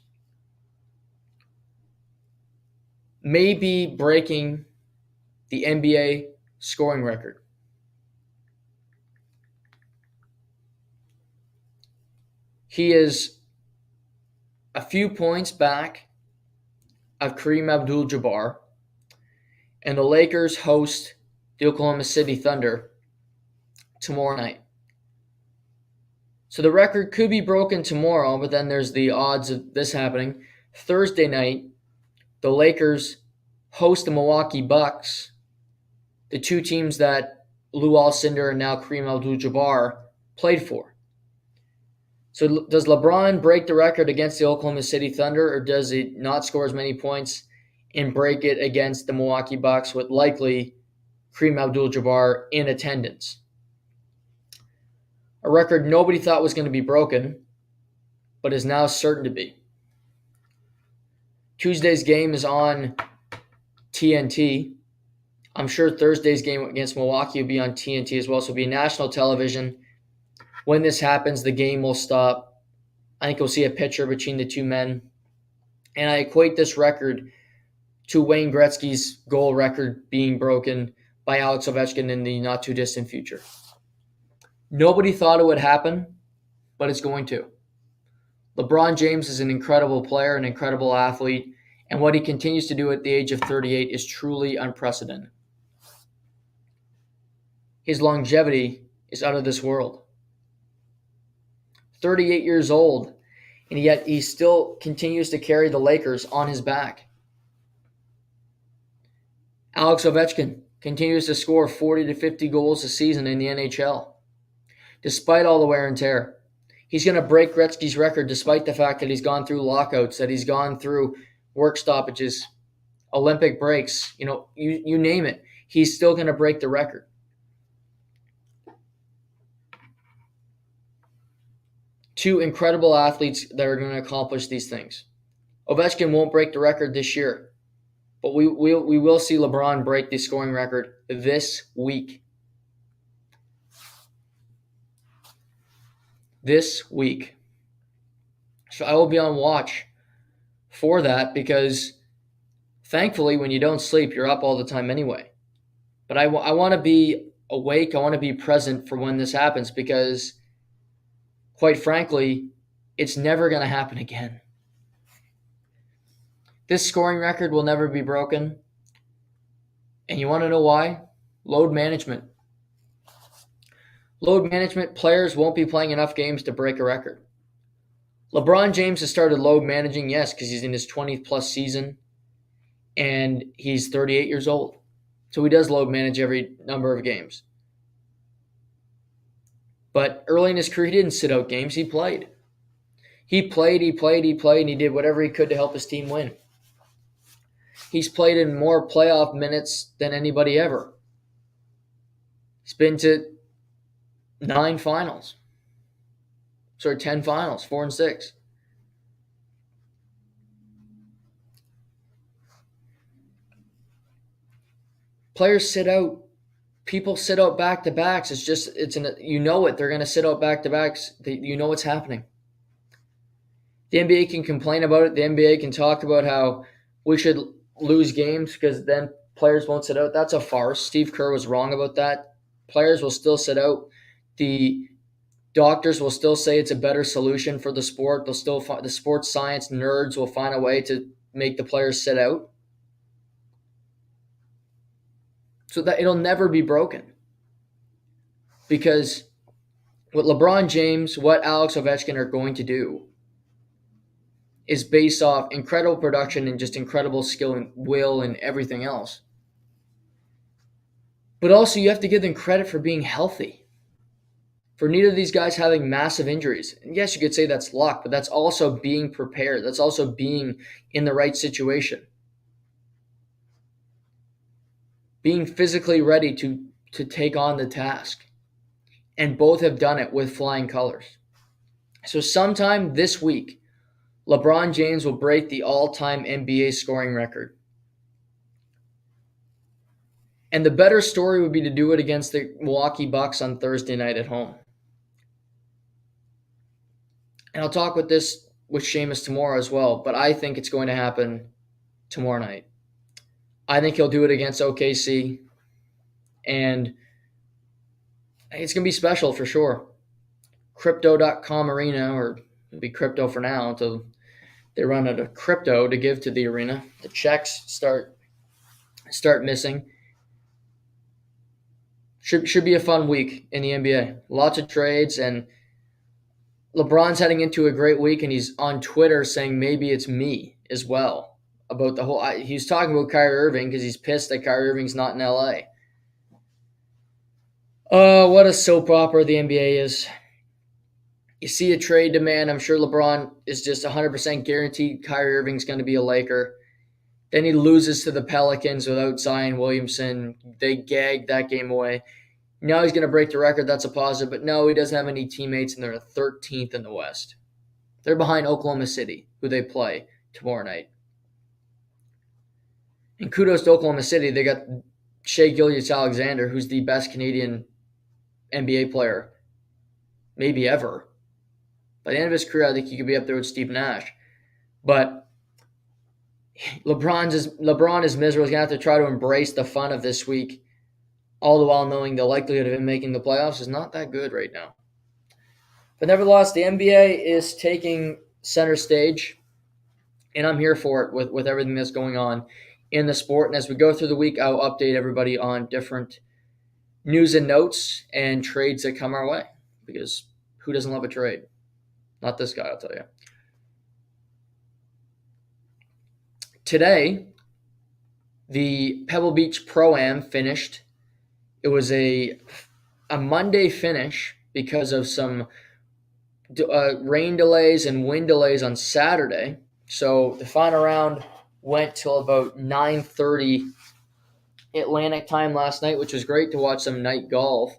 may be breaking the NBA scoring record. He is a few points back of Kareem Abdul-Jabbar, and the Lakers host the Oklahoma City Thunder tomorrow night. So the record could be broken tomorrow, but then there's the odds of this happening. Thursday night, the Lakers host the Milwaukee Bucks, the two teams that Lou Alcindor and now Kareem Abdul-Jabbar played for. So does LeBron break the record against the Oklahoma City Thunder, or does he not score as many points and break it against the Milwaukee Bucks with likely Kareem Abdul-Jabbar in attendance? A record nobody thought was going to be broken, but is now certain to be. Tuesday's game is on TNT. I'm sure Thursday's game against Milwaukee will be on TNT as well, so it'll be national television. When this happens, the game will stop. I think we'll see a picture between the two men. And I equate this record to Wayne Gretzky's goal record being broken by Alex Ovechkin in the not-too-distant future. Nobody thought it would happen, but it's going to. LeBron James is an incredible player, an incredible athlete, and what he continues to do at the age of 38 is truly unprecedented. His longevity is out of this world. 38 years old, and yet he still continues to carry the Lakers on his back. Alex Ovechkin continues to score 40 to 50 goals a season in the NHL, despite all the wear and tear. He's going to break Gretzky's record despite the fact that he's gone through lockouts, that he's gone through work stoppages, Olympic breaks, you name it. He's still going to break the record. Two incredible athletes that are going to accomplish these things. Ovechkin won't break the record this year, but we will see LeBron break the scoring record this week. This week. So I will be on watch for that because thankfully when you don't sleep, you're up all the time anyway. But I want to be awake. I want to be present for when this happens because, quite frankly, it's never going to happen again. This scoring record will never be broken. And you want to know why? Load management. Load management, players won't be playing enough games to break a record. LeBron James has started load managing, yes, because he's in his 20th plus season and he's 38 years old. So he does load manage every number of games. But early in his career, he didn't sit out games. He played. He played, and he did whatever he could to help his team win. He's played in more playoff minutes than anybody ever. He's been to 10 finals, 4 and 6. Players sit out. People sit out back-to-backs. You know it. They're going to sit out back-to-backs. You know what's happening. The NBA can complain about it. The NBA can talk about how we should lose games because then players won't sit out. That's a farce. Steve Kerr was wrong about that. Players will still sit out. The doctors will still say it's a better solution for the sport. The sports science nerds will find a way to make the players sit out. So that it'll never be broken. Because what LeBron James, what Alex Ovechkin are going to do is based off incredible production and just incredible skill and will and everything else. But also you have to give them credit for being healthy. For neither of these guys having massive injuries. And yes, you could say that's luck, but that's also being prepared. That's also being in the right situation. Being physically ready to take on the task. And both have done it with flying colors. So sometime this week, LeBron James will break the all-time NBA scoring record. And the better story would be to do it against the Milwaukee Bucks on Thursday night at home. And I'll talk with Seamus tomorrow as well, but I think it's going to happen tomorrow night. I think he'll do it against OKC, and it's going to be special for sure. Crypto.com arena, or it'll be crypto for now until they run out of crypto to give to the arena. The checks start missing. Should be a fun week in the NBA. Lots of trades, and LeBron's heading into a great week, and he's on Twitter saying maybe it's me as well about the whole. He's talking about Kyrie Irving because he's pissed that Kyrie Irving's not in LA. What a soap opera the NBA is. You see a trade demand. I'm sure LeBron is just 100% guaranteed Kyrie Irving's going to be a Laker. Then he loses to the Pelicans without Zion Williamson. They gagged that game away. Now he's going to break the record. That's a positive. But no, he doesn't have any teammates, and they're 13th in the West. They're behind Oklahoma City, who they play tomorrow night. And kudos to Oklahoma City. They got Shai Gilgeous-Alexander, who's the best Canadian NBA player maybe ever. By the end of his career, I think he could be up there with Steve Nash. But LeBron is miserable. He's going to have to try to embrace the fun of this week, all the while knowing the likelihood of him making the playoffs is not that good right now. But nevertheless, the NBA is taking center stage, and I'm here for it with everything that's going on in the sport. And as we go through the week, I'll update everybody on different news and notes and trades that come our way. Because who doesn't love a trade? Not this guy, I'll tell you. Today, the Pebble Beach Pro-Am finished. It was a Monday finish because of some rain delays and wind delays on Saturday. So the final round went till about 9:30 Atlantic time last night, which was great to watch some night golf.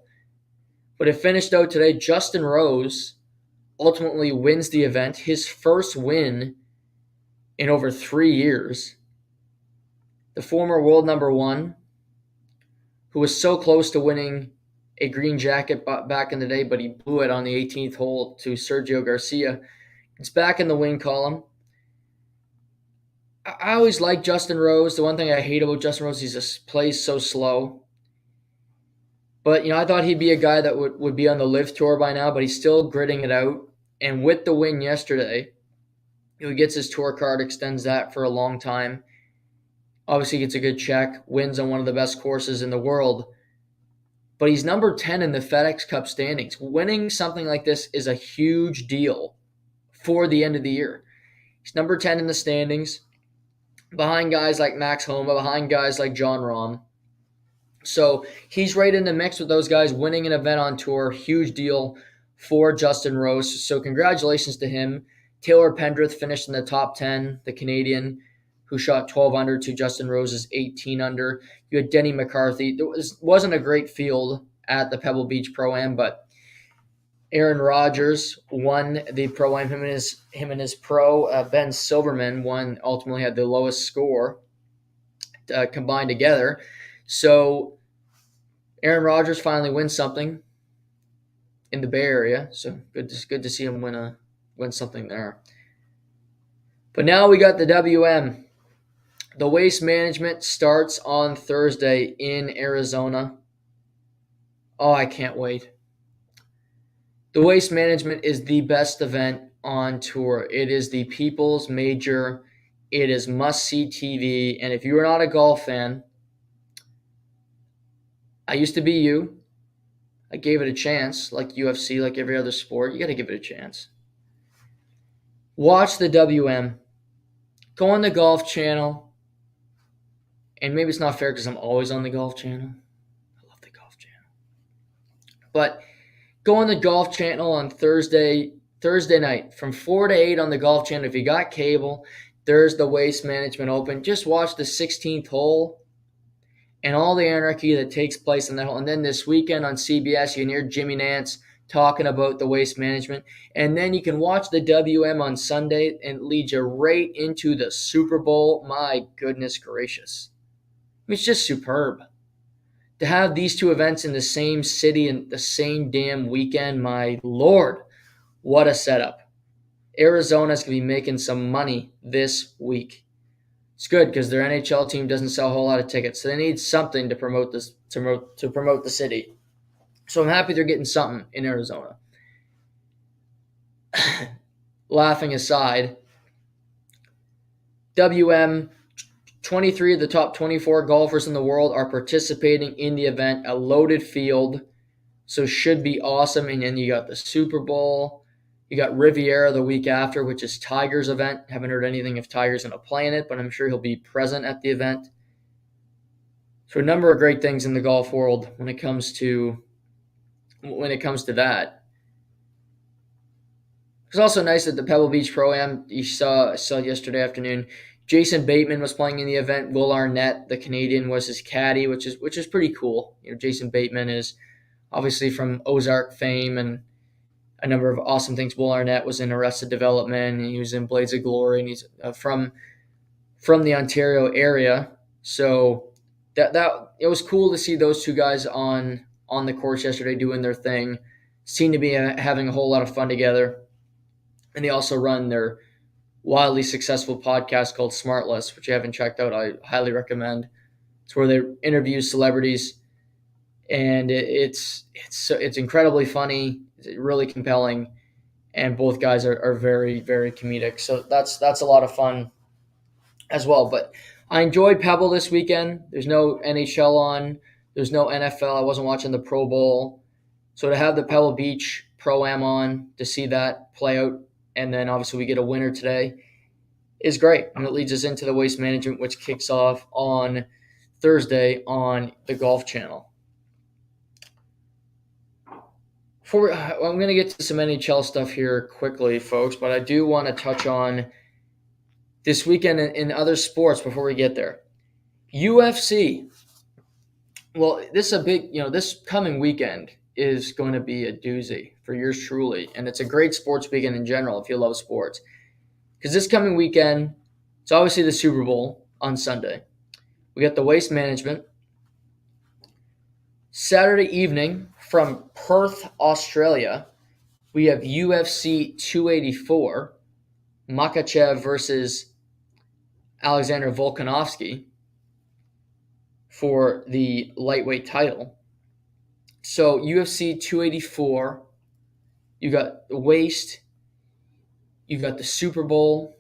But it finished out today. Justin Rose ultimately wins the event. His first win in over 3 years. The former world number one, who was so close to winning a green jacket back in the day, but he blew it on the 18th hole to Sergio Garcia. It's back in the win column. I always like Justin Rose. The one thing I hate about Justin Rose is he just plays so slow. But, I thought he'd be a guy that would be on the LIV Tour by now, but he's still gritting it out. And with the win yesterday, he gets his tour card, extends that for a long time. Obviously gets a good check, wins on one of the best courses in the world. But he's number 10 in the FedEx Cup standings. Winning something like this is a huge deal for the end of the year. He's number 10 in the standings, behind guys like Max Homa, behind guys like Jon Rahm. So he's right in the mix with those guys, winning an event on tour. Huge deal for Justin Rose. So congratulations to him. Taylor Pendrith finished in the top 10, the Canadian, who shot 12 under to Justin Rose's 18 under. You had Denny McCarthy. There wasn't a great field at the Pebble Beach Pro-Am, but Aaron Rodgers won the Pro-Am. Him and his pro, Ben Silverman, ultimately had the lowest score combined together. So Aaron Rodgers finally wins something in the Bay Area. So good to see him win something there. But now we got the WM. The Waste Management starts on Thursday in Arizona. Oh, I can't wait. The Waste Management is the best event on tour. It is the people's major. It is must-see TV. And if you are not a golf fan, I used to be you. I gave it a chance, like UFC, like every other sport. You got to give it a chance. Watch the WM. Go on the Golf Channel. And maybe it's not fair because I'm always on the Golf Channel. I love the Golf Channel. But go on the Golf Channel on Thursday night from 4 to 8 on the Golf Channel. If you got cable, there's the Waste Management Open. Just watch the 16th hole and all the anarchy that takes place in that hole. And then this weekend on CBS, you can hear Jimmy Nance talking about the Waste Management. And then you can watch the WM on Sunday and it leads you right into the Super Bowl. My goodness gracious. It's just superb. To have these two events in the same city and the same damn weekend, my Lord, what a setup. Arizona's going to be making some money this week. It's good because their NHL team doesn't sell a whole lot of tickets, so they need something to promote this to promote the city. So I'm happy they're getting something in Arizona. Laughing aside, WM, 23 of the top 24 golfers in the world are participating in the event, a loaded field, so should be awesome. And then you got the Super Bowl. You got Riviera the week after, which is Tiger's event. Haven't heard anything if Tiger's going to play in it, but I'm sure he'll be present at the event. So a number of great things in the golf world when it comes to that. It's also nice that the Pebble Beach Pro-Am, I saw yesterday afternoon, Jason Bateman was playing in the event. Will Arnett, the Canadian, was his caddy, which is pretty cool. Jason Bateman is obviously from Ozark fame and a number of awesome things. Will Arnett was in Arrested Development, and he was in Blades of Glory, and he's from the Ontario area. So that it was cool to see those two guys on the course yesterday doing their thing. Seemed to be having a whole lot of fun together. And they also run their wildly successful podcast called Smartless, which you haven't checked out. I highly recommend. It's where they interview celebrities, and it's incredibly funny. It's really compelling, and both guys are very, very comedic. So that's a lot of fun as well. But I enjoyed Pebble this weekend. There's no NHL on. There's no NFL. I wasn't watching the Pro Bowl. So to have the Pebble Beach Pro-Am on, to see that play out, and then obviously we get a winner today, is great. And it leads us into the Waste Management, which kicks off on Thursday on the Golf Channel. I'm going to get to some NHL stuff here quickly, folks, but I do want to touch on this weekend in other sports before we get there. UFC. Well, this is a big, this coming weekend is going to be a doozy for yours truly, and it's a great sports weekend in general if you love sports. Because this coming weekend, So obviously the Super Bowl on Sunday. We got the Waste Management. Saturday evening from Perth, Australia, we have UFC 284, Makachev versus Alexander Volkanovski for the lightweight title. So UFC 284, you got the Waste, you got the Super Bowl.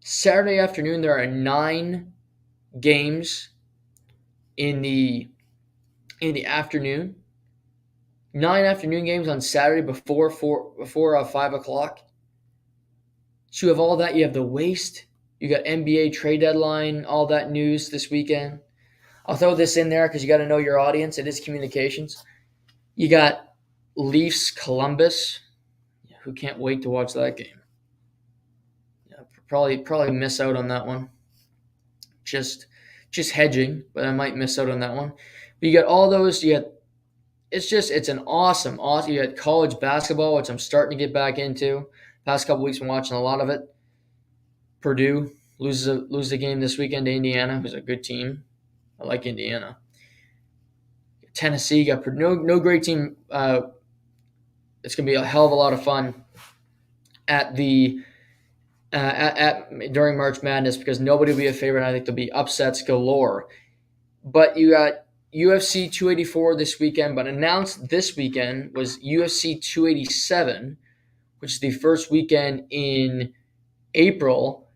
Saturday afternoon, there are 9 games in the afternoon. 9 afternoon games on Saturday before 5 o'clock. So you have all that. You have the Waste. You got NBA trade deadline, all that news this weekend. I'll throw this in there because you got to know your audience. It is communications. You got Leafs Columbus. Who can't wait to watch that game? Yeah, probably miss out on that one. Just hedging, but I might miss out on that one. But you got all those. It's an awesome. You got college basketball, which I'm starting to get back into. Past couple weeks, I'm watching a lot of it. Purdue loses a game this weekend to Indiana, who's a good team. I like Indiana. Tennessee got no great team. It's going to be a hell of a lot of fun at during March Madness because nobody will be a favorite. I think there'll be upsets galore. But you got UFC 284 this weekend, but announced this weekend was UFC 287, which is the first weekend in April.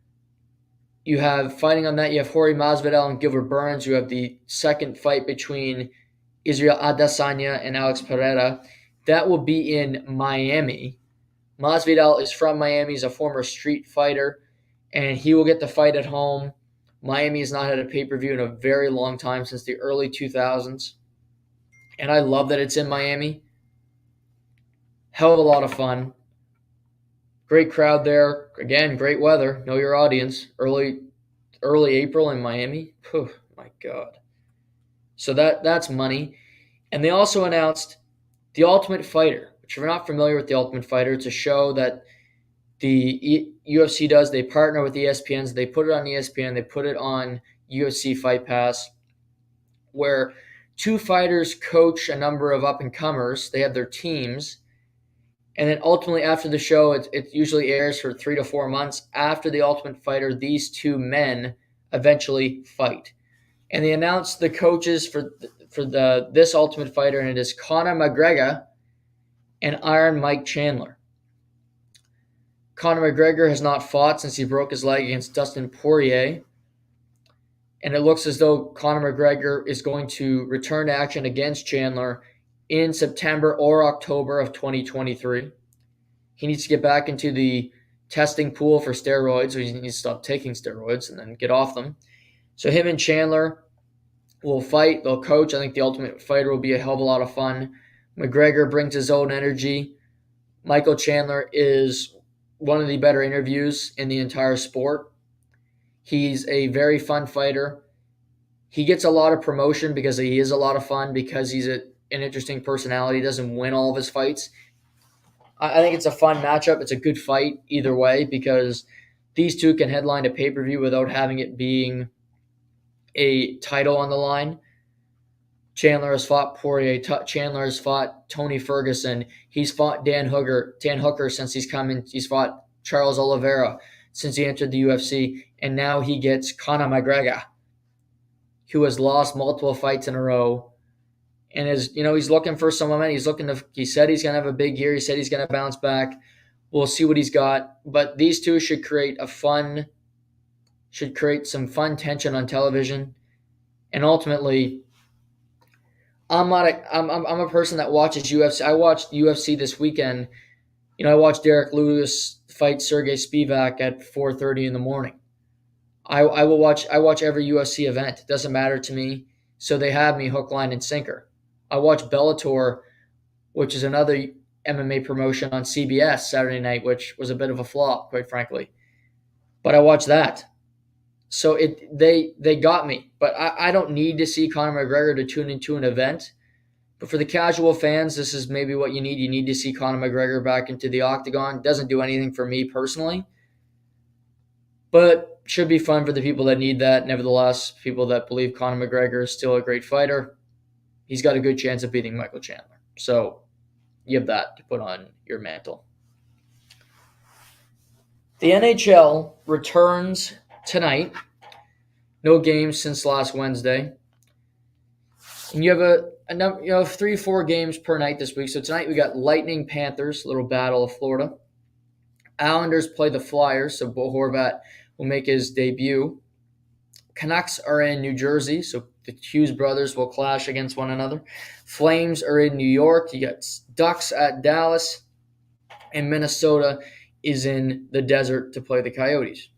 You have fighting on that. You have Jorge Masvidal and Gilbert Burns. You have the second fight between Israel Adesanya and Alex Pereira. That will be in Miami. Masvidal is from Miami. He's a former street fighter, and he will get the fight at home. Miami has not had a pay-per-view in a very long time, since the early 2000s. And I love that it's in Miami. Hell of a lot of fun. Great crowd there. Again, great weather. Know your audience. Early April in Miami. Whew, my God. So that's money. And they also announced The Ultimate Fighter, which if you're not familiar with The Ultimate Fighter, it's a show that the UFC does. They partner with ESPN. They put it on ESPN. They put it on UFC Fight Pass, where 2 fighters coach a number of up-and-comers. They have their teams. And then ultimately after the show, it usually airs for 3 to 4 months. After The Ultimate Fighter, these 2 men eventually fight. And they announced the coaches for this Ultimate Fighter, and it is Conor McGregor and Iron Mike Chandler. Conor McGregor has not fought since he broke his leg against Dustin Poirier. And it looks as though Conor McGregor is going to return to action against Chandler in September or October of 2023. He needs to get back into the testing pool for steroids, so he needs to stop taking steroids and then get off them. So him and Chandler will fight. They'll coach. I think The Ultimate Fighter will be a hell of a lot of fun. McGregor brings his own energy. Michael Chandler is one of the better interviews in the entire sport. He's a very fun fighter. He gets a lot of promotion because he is a lot of fun, because he's an interesting personality. He doesn't win all of his fights. I think it's a fun matchup. It's a good fight either way, because these 2 can headline a pay-per-view without having it being a title on the line. Chandler has fought Poirier. Chandler has fought Tony Ferguson. He's fought Dan Hooker since he's come in. He's fought Charles Oliveira since he entered the UFC. And now he gets Conor McGregor, who has lost multiple fights in a row. And he's looking for some momentum. He said he's going to have a big year. He said he's going to bounce back. We'll see what he's got. But these 2 should create some fun tension on television. And ultimately, I'm a person that watches UFC. I watched UFC this weekend. I watched Derek Lewis fight Sergey Spivak at 4:30 in the morning. I watch every UFC event. It doesn't matter to me. So they have me hook, line, and sinker. I watch Bellator, which is another MMA promotion, on CBS Saturday night, which was a bit of a flop, quite frankly. But I watched that. So they got me. But I don't need to see Conor McGregor to tune into an event. But for the casual fans, this is maybe what you need. You need to see Conor McGregor back into the octagon. It doesn't do anything for me personally. But should be fun for the people that need that. Nevertheless, people that believe Conor McGregor is still a great fighter, he's got a good chance of beating Michael Chandler. So you have that to put on your mantle. The NHL returns tonight. No games since last Wednesday. And you have a number, 3-4 games per night this week. So tonight we got Lightning Panthers, little battle of Florida. Islanders play the Flyers, so Bo Horvat will make his debut. Canucks are in New Jersey, so the Hughes brothers will clash against one another. Flames are in New York. You got Ducks at Dallas. And Minnesota is in the desert to play the Coyotes.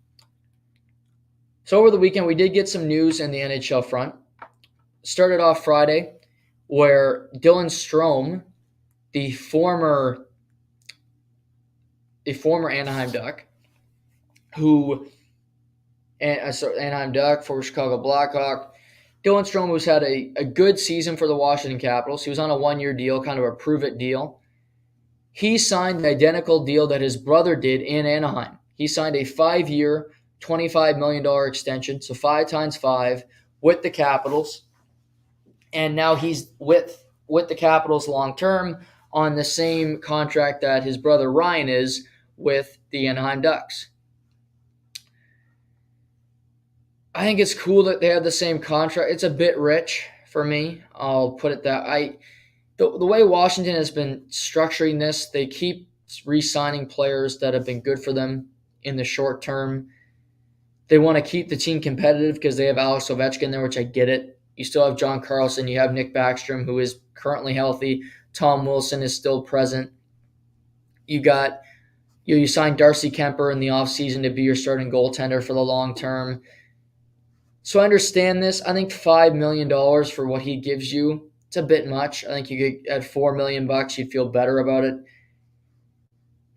So over the weekend, we did get some news in the NHL front. Started off Friday where Dylan Strome, the former Anaheim Duck, Anaheim Duck, former Chicago Blackhawk, Dylan Strome, who's had a good season for the Washington Capitals. He was on a one-year deal, kind of a prove-it deal. He signed the identical deal that his brother did in Anaheim. He signed a 5-year, $25 million extension, so 5 times 5 with the Capitals. And now he's with the Capitals long-term on the same contract that his brother Ryan is with the Anaheim Ducks. I think it's cool that they have the same contract. It's a bit rich for me. I'll put it that. The way Washington has been structuring this, they keep re-signing players that have been good for them in the short term. They want to keep the team competitive because they have Alex Ovechkin there, which I get it. You still have John Carlson. You have Nick Backstrom, who is currently healthy. Tom Wilson is still present. You signed Darcy Kemper in the offseason to be your starting goaltender for the long term. So I understand this. I think $5 million for what he gives you, it's a bit much. I think you could, at $4 million, you'd feel better about it.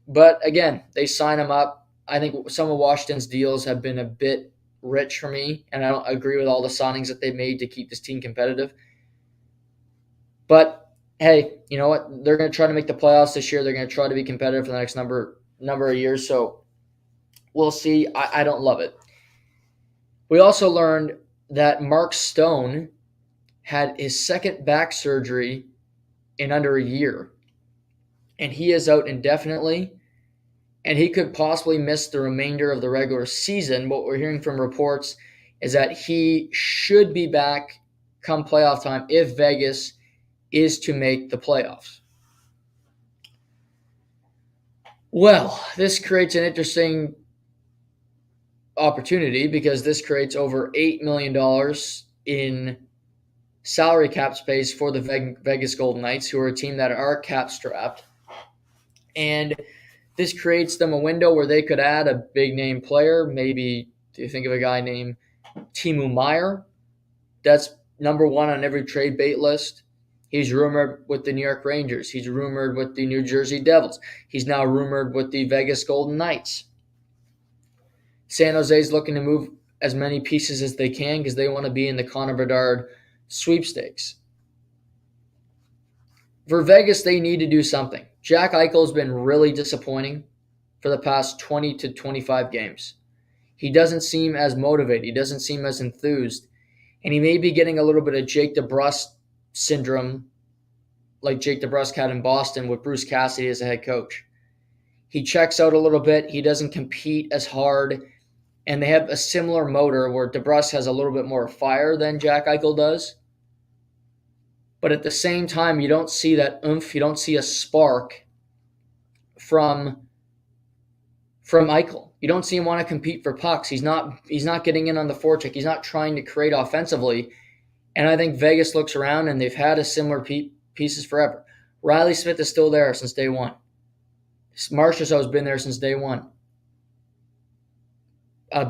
But again, they sign him up. I think some of Washington's deals have been a bit rich for me, and I don't agree with all the signings that they've made to keep this team competitive. But hey, you know what? They're going to try to make the playoffs this year. They're going to try to be competitive for the next number of years. So we'll see. I don't love it. We also learned that Mark Stone had his second back surgery in under a year, and he is out indefinitely, and he could possibly miss the remainder of the regular season. What we're hearing from reports is that he should be back come playoff time if Vegas is to make the playoffs. Well, this creates an interesting opportunity because this creates over $8 million in salary cap space for the Vegas Golden Knights, who are a team that are cap strapped. And this creates them a window where they could add a big name player. Maybe, do you think of a guy named Timo Meier? That's number one on every trade bait list. He's rumored with the New York Rangers. He's rumored with the New Jersey Devils. He's now rumored with the Vegas Golden Knights. San Jose's looking to move as many pieces as they can because they want to be in the Connor Bedard sweepstakes. For Vegas, they need to do something. Jack Eichel's been really disappointing for the past 20 to 25 games. He doesn't seem as motivated. He doesn't seem as enthused. And he may be getting a little bit of Jake DeBrusk syndrome like Jake DeBrusk had in Boston with Bruce Cassidy as a head coach. He checks out a little bit. He doesn't compete as hard. And they have a similar motor where DeBrusk has a little bit more fire than Jack Eichel does. But at the same time, you don't see that oomph. You don't see a spark from Eichel. You don't see him want to compete for pucks. He's not getting in on the forecheck. He's not trying to create offensively. And I think Vegas looks around and they've had a similar pieces forever. Riley Smith is still there since day one. Marchessault's been there since day one.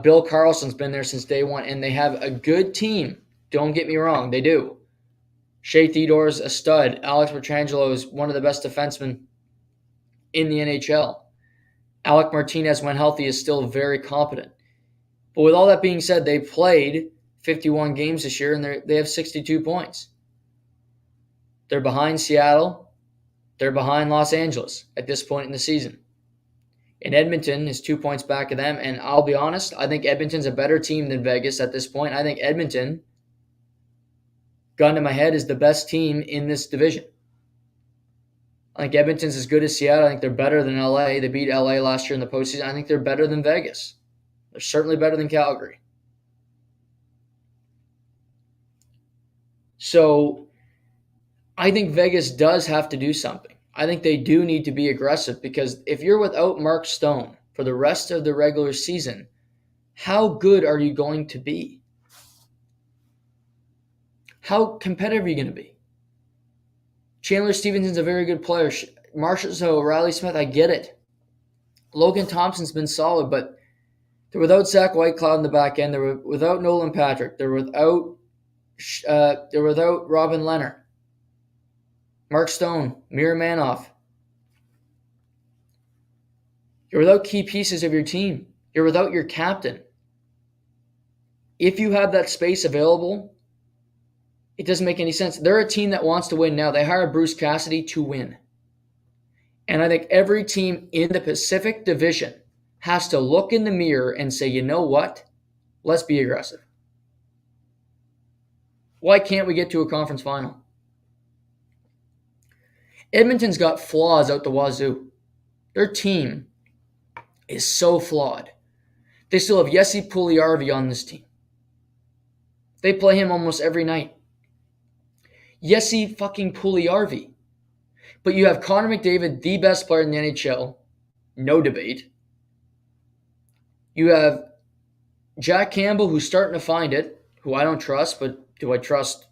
Bill Carlson's been there since day one, and they have a good team. Don't get me wrong, they do. Shea Theodore's a stud. Alex Pietrangelo is one of the best defensemen in the NHL. Alec Martinez, when healthy, is still very competent. But with all that being said, they played 51 games this year, and they have 62 points. They're behind Seattle. They're behind Los Angeles at this point in the season. And Edmonton is 2 points back of them. And I'll be honest, I think Edmonton's a better team than Vegas at this point. I think Edmonton, gun to my head, is the best team in this division. I think Edmonton's as good as Seattle. I think they're better than LA. They beat LA last year in the postseason. I think they're better than Vegas. They're certainly better than Calgary. So I think Vegas does have to do something. I think they do need to be aggressive, because if you're without Mark Stone for the rest of the regular season, how good are you going to be? How competitive are you going to be? Chandler Stevenson's a very good player. Marchessault, Riley Smith, I get it. Logan Thompson's been solid, but they're without Zach Whitecloud in the back end. They're without Nolan Patrick. They're without Robin Leonard, Mark Stone, Mira Manoff. You're without key pieces of your team. You're without your captain. If you have that space available, it doesn't make any sense. They're a team that wants to win now. They hired Bruce Cassidy to win. And I think every team in the Pacific Division has to look in the mirror and say, you know what? Let's be aggressive. Why can't we get to a conference final? Edmonton's got flaws out the wazoo. Their team is so flawed. They still have Jesse Puljujarvi on this team. They play him almost every night. Jesse fucking Puljujarvi. But you have Connor McDavid, the best player in the NHL. No debate. You have Jack Campbell, who's starting to find it, who I don't trust, but do I trust?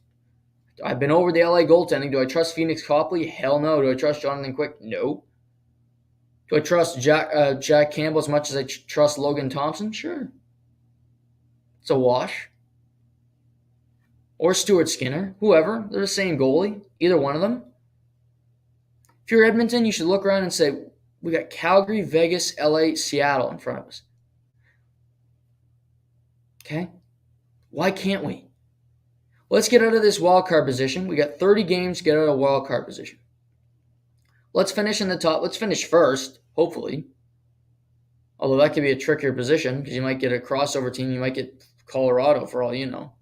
I've been over the LA goaltending. Do I trust Phoenix Copley? Hell no. Do I trust Jonathan Quick? No. Do I trust Jack Campbell as much as I trust Logan Thompson? Sure. It's a wash. Or Stuart Skinner. Whoever. They're the same goalie. Either one of them. If you're Edmonton, you should look around and say, we got Calgary, Vegas, LA, Seattle in front of us. Okay? Why can't we? Let's get out of this wild card position. We got 30 games to get out of wild card position. Let's finish in the top. Let's finish first, hopefully. Although that could be a trickier position, because you might get a crossover team. You might get Colorado for all you know.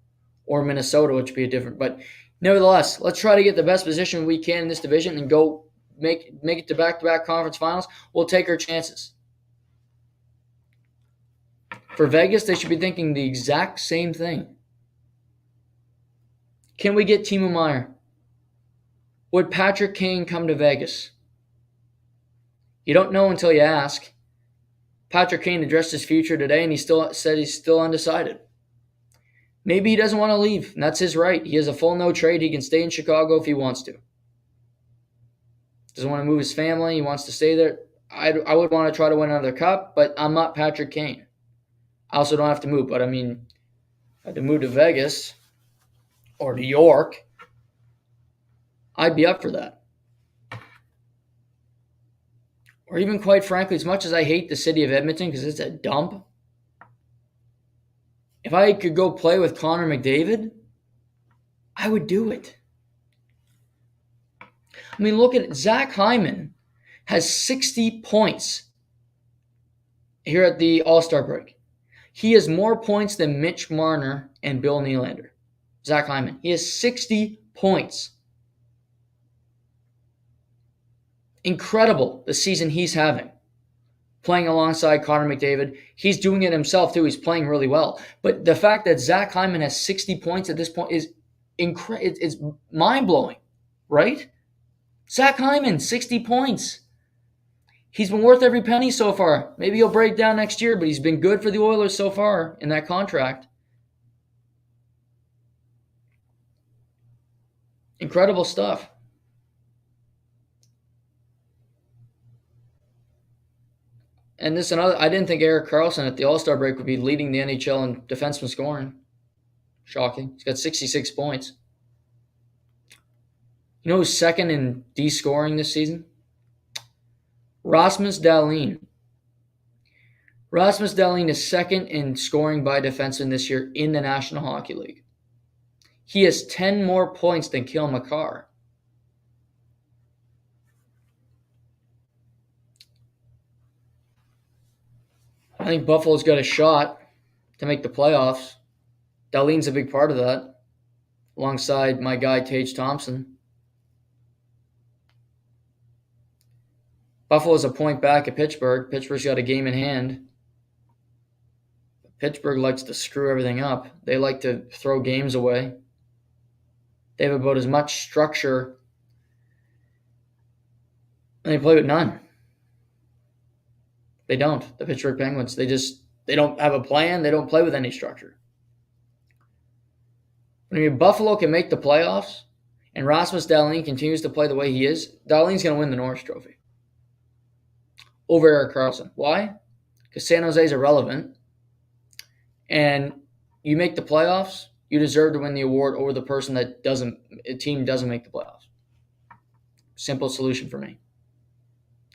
Or Minnesota, which would be a different. But nevertheless, let's try to get the best position we can in this division and go make it to back-to-back conference finals. We'll take our chances. For Vegas, they should be thinking the exact same thing. Can we get Timo Meier? Would Patrick Kane come to Vegas? You don't know until you ask. Patrick Kane addressed his future today, and he still said he's still undecided. Maybe he doesn't want to leave, and that's his right. He has a full no trade. He can stay in Chicago if he wants to. Doesn't want to move his family. He wants to stay there. I would want to try to win another cup, but I'm not Patrick Kane. I also don't have to move, but I mean, if I had to move to Vegas or New York, I'd be up for that. Or even, quite frankly, as much as I hate the city of Edmonton because it's a dump, if I could go play with Connor McDavid, I would do it. I mean, look at it. Zach Hyman has 60 points here at the All-Star break. He has more points than Mitch Marner and Bill Nylander. Zach Hyman. He has 60 points. Incredible the season he's having. Playing alongside Connor McDavid. He's doing it himself too. He's playing really well. But the fact that Zach Hyman has 60 points at this point is it's mind-blowing, right? Zach Hyman, 60 points. He's been worth every penny so far. Maybe he'll break down next year, but he's been good for the Oilers so far in that contract. Incredible stuff. And this another, I didn't think Erik Karlsson at the All-Star break would be leading the NHL in defenseman scoring. Shocking. He's got 66 points. You know who's second in D scoring this season? Rasmus Dahlin. Rasmus Dahlin is second in scoring by defenseman this year in the National Hockey League. He has 10 more points than Cale Makar. I think Buffalo's got a shot to make the playoffs. Dahlin's a big part of that, alongside my guy Tage Thompson. Buffalo's a point back at Pittsburgh. Pittsburgh's got a game in hand. Pittsburgh likes to screw everything up. They like to throw games away. They have about as much structure, and they play with none. They don't. The Pittsburgh Penguins, they don't have a plan. They don't play with any structure. I mean, Buffalo can make the playoffs, and Rasmus Dahlin continues to play the way he is. Dahlin's going to win the Norris Trophy over Erik Karlsson. Why? Because San Jose is irrelevant, and you make the playoffs, you deserve to win the award over the person that a team doesn't make the playoffs. Simple solution for me.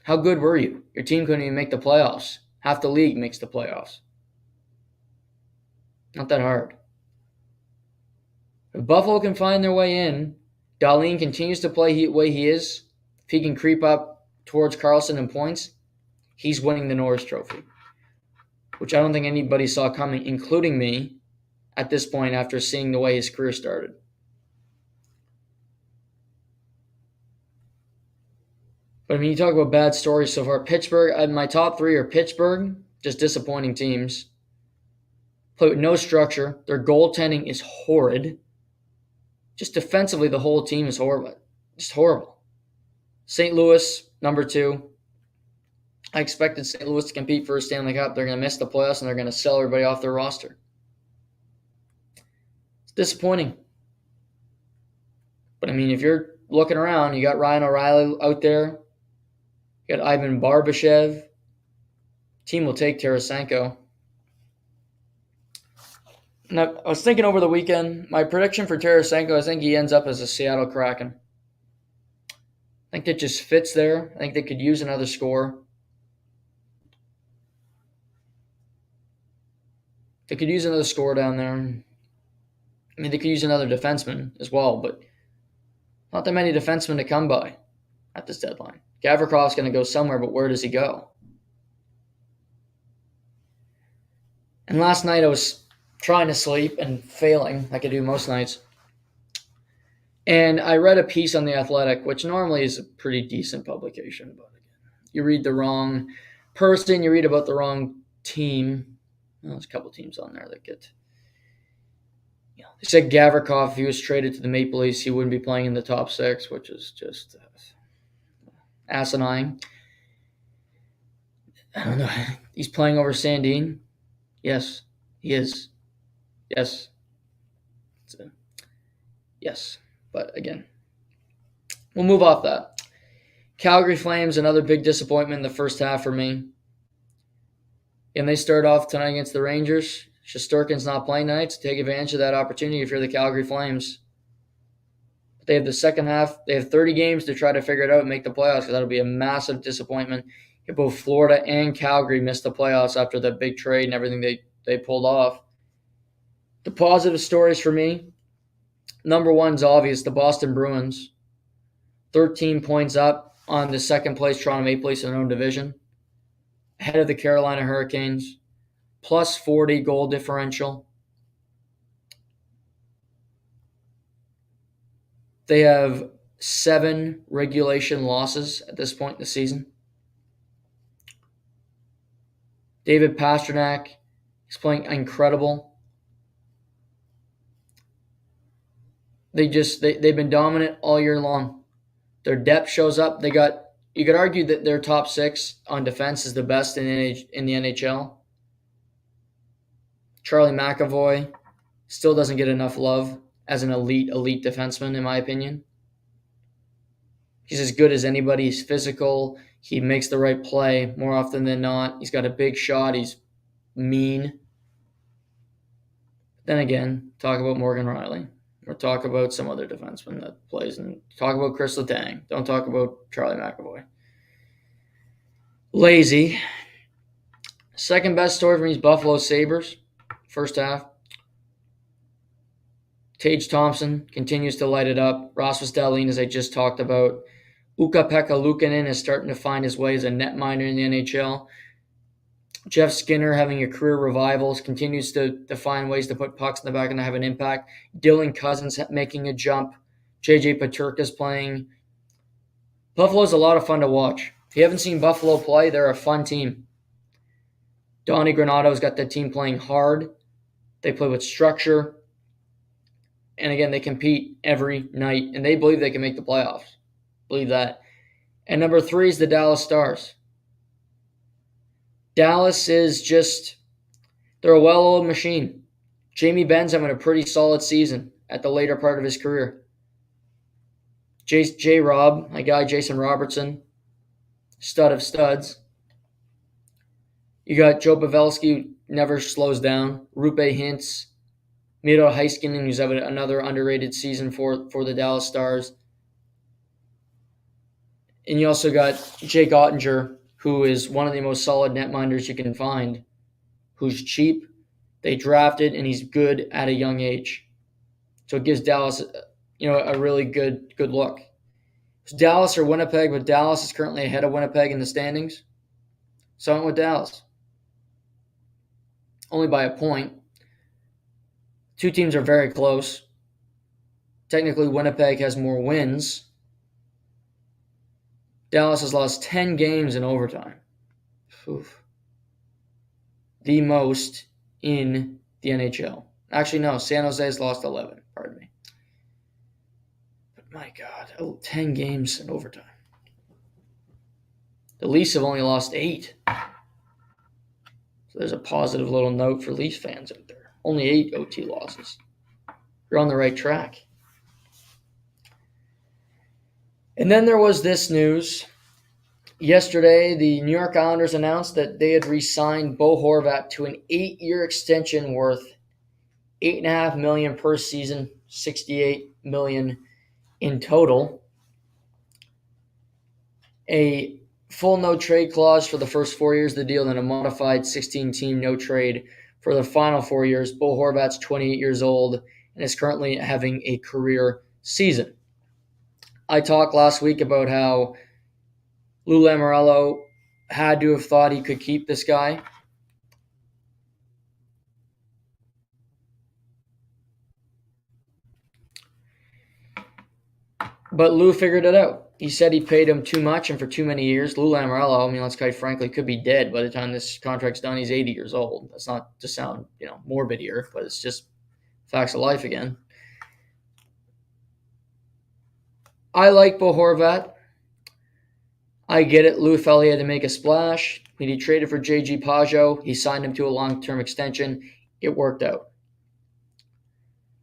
How good were you? Your team couldn't even make the playoffs. Half the league makes the playoffs. Not that hard. If Buffalo can find their way in, Dahlin continues to play the way he is, if he can creep up towards Karlsson in points, he's winning the Norris Trophy, which I don't think anybody saw coming, including me, at this point after seeing the way his career started. But I mean, you talk about bad stories so far. Pittsburgh, my top three are Pittsburgh, just disappointing teams. Play with no structure. Their goaltending is horrid. Just defensively, the whole team is horrible. Just horrible. St. Louis, number 2. I expected St. Louis to compete for a Stanley Cup. They're going to miss the playoffs, and they're going to sell everybody off their roster. It's disappointing. But, I mean, if you're looking around, you got Ryan O'Reilly out there. You got Ivan Barbashev. Team will take Tarasenko. Now, I was thinking over the weekend, my prediction for Tarasenko, I think he ends up as a Seattle Kraken. I think it just fits there. I think they could use another score. They could use another score down there. I mean, they could use another defenseman as well, but not that many defensemen to come by at this deadline. Gavrikov's going to go somewhere, but where does he go? And last night I was trying to sleep and failing, like I do most nights. And I read a piece on The Athletic, which normally is a pretty decent publication, but you read the wrong person, you read about the wrong team. Well, there's a couple teams on there that get... They said Gavrikov, if he was traded to the Maple Leafs, he wouldn't be playing in the top 6, which is just asinine. I don't know. He's playing over Sandin. Yes, he is. Yes. Yes. But again, we'll move off that. Calgary Flames, another big disappointment in the first half for me. And they start off tonight against the Rangers. Shesterkin's not playing tonight, so take advantage of that opportunity if you're the Calgary Flames. They have the second half. They have 30 games to try to figure it out and make the playoffs, because that'll be a massive disappointment. If both Florida and Calgary missed the playoffs after that big trade and everything they pulled off. The positive stories for me, number one is obvious, the Boston Bruins. 13 points up on the second place Toronto Maple Leafs in their own division. Ahead of the Carolina Hurricanes. Plus 40 goal differential. They have 7 regulation losses at this point in the season. David Pastrnak is playing incredible. They've been dominant all year long. Their depth shows up. You could argue that their top 6 on defense is the best in the NHL. Charlie McAvoy still doesn't get enough love as an elite defenseman, in my opinion. He's as good as anybody. He's physical. He makes the right play more often than not. He's got a big shot. He's mean. Then again, talk about Morgan Rielly. Or talk about some other defenseman that plays. And talk about Chris Letang. Don't talk about Charlie McAvoy. Lazy. Second best story for me is Buffalo Sabres. First half. Tage Thompson continues to light it up. Rasmus Dahlin, as I just talked about. Ukko-Pekka Luukkonen is starting to find his way as a netminder in the NHL. Jeff Skinner having a career revival, continues to find ways to put pucks in the back and have an impact. Dylan Cousins making a jump. JJ Paterka's playing. Buffalo's a lot of fun to watch. If you haven't seen Buffalo play, they're a fun team. Donnie Granado's got the team playing hard. They play with structure. And again, they compete every night, and they believe they can make the playoffs. Believe that. And number 3 is the Dallas Stars. Dallas is just, they're a well-oiled machine. Jamie Benn's having a pretty solid season at the later part of his career. J-Rob, my guy Jason Robertson, stud of studs. You got Joe Pavelski, who never slows down. Rupe Hintz, Miro Heiskanen, who's having another underrated season for the Dallas Stars. And you also got Jake Ottinger, who is one of the most solid netminders you can find, who's cheap, they drafted, and he's good at a young age. So it gives Dallas, a really good look. It's Dallas or Winnipeg, but Dallas is currently ahead of Winnipeg in the standings. So I went with Dallas. Only by a point. Two teams are very close. Technically, Winnipeg has more wins. Dallas has lost 10 games in overtime. Oof. The most in the NHL. Actually, no, San Jose has lost 11. Pardon me. But my God, 10 games in overtime. The Leafs have only lost 8. So there's a positive little note for Leafs fans out there. Only 8 OT losses. You're on the right track. And then there was this news. Yesterday, the New York Islanders announced that they had re-signed Bo Horvat to an 8-year extension worth $8.5 million per season, $68 million in total. A full no-trade clause for the first 4 years of the deal, then a modified 16-team no-trade for the final 4 years. Bo Horvat's 28 years old and is currently having a career season. I talked last week about how Lou Lamoriello had to have thought he could keep this guy. But Lou figured it out. He said he paid him too much and for too many years. Lou Lamoriello, let's quite frankly, could be dead by the time this contract's done. He's 80 years old. That's not to sound, morbid here, but it's just facts of life again. I like Bo Horvat. I get it. Lou felt he had to make a splash. When he traded for J.G. Pajot, he signed him to a long-term extension. It worked out.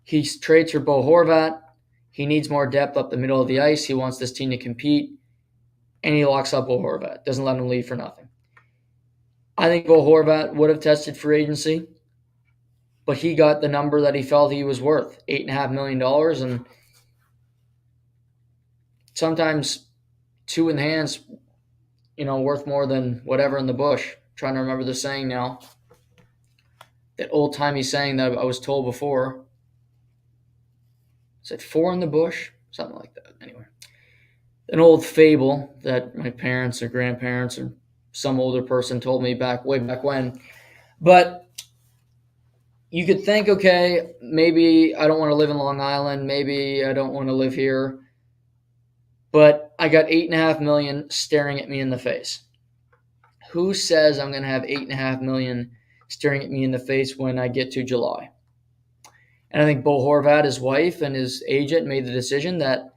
He trades for Bo Horvat. He needs more depth up the middle of the ice. He wants this team to compete. And he locks up Bo Horvat. Doesn't let him leave for nothing. I think Bo Horvat would have tested free agency, but he got the number that he felt he was worth, $8.5 million. And sometimes 2 in the hands, worth more than whatever in the bush. I'm trying to remember the saying now. That old-timey saying that I was told before. Is it 4 in the bush? Something like that. Anyway. An old fable that my parents or grandparents or some older person told me way back when. But you could think, okay, maybe I don't want to live in Long Island. Maybe I don't want to live here. But I got $8.5 million staring at me in the face. Who says I'm going to have $8.5 million staring at me in the face when I get to July? And I think Bo Horvat, his wife, and his agent made the decision that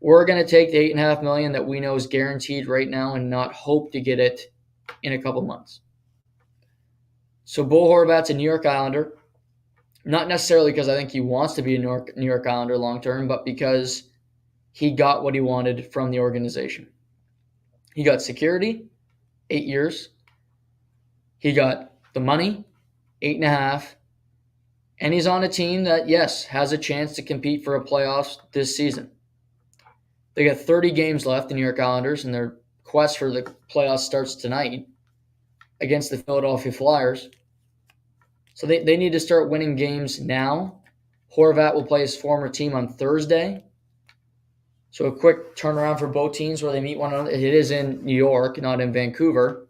we're going to take the $8.5 million that we know is guaranteed right now and not hope to get it in a couple months. So Bo Horvat's a New York Islander, not necessarily because I think he wants to be a New York Islander long term, but because he got what he wanted from the organization. He got security, 8 years. He got the money, 8.5. And he's on a team that, yes, has a chance to compete for a playoffs this season. They got 30 games left, the New York Islanders, and their quest for the playoffs starts tonight against the Philadelphia Flyers. So they need to start winning games now. Horvat will play his former team on Thursday. So a quick turnaround for both teams where they meet one another. It is in New York, not in Vancouver.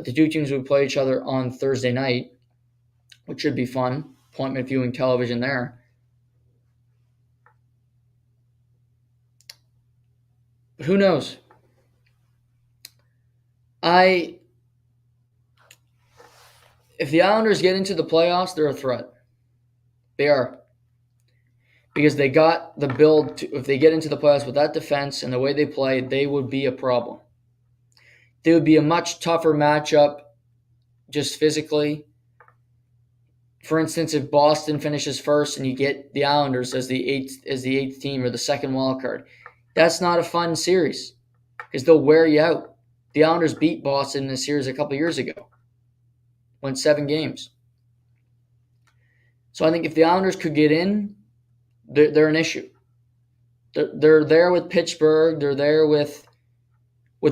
But the two teams would play each other on Thursday night, which should be fun. Appointment viewing television there. But who knows? If the Islanders get into the playoffs, they're a threat. They are. Because they got the build to, if they get into the playoffs with that defense and the way they play, they would be a problem. They would be a much tougher matchup just physically. For instance, if Boston finishes first and you get the Islanders as the eighth team or the second wild card, that's not a fun series because they'll wear you out. The Islanders beat Boston in a series a couple years ago. Won 7 games. So I think if the Islanders could get in, they're an issue. They're there with Pittsburgh. They're there with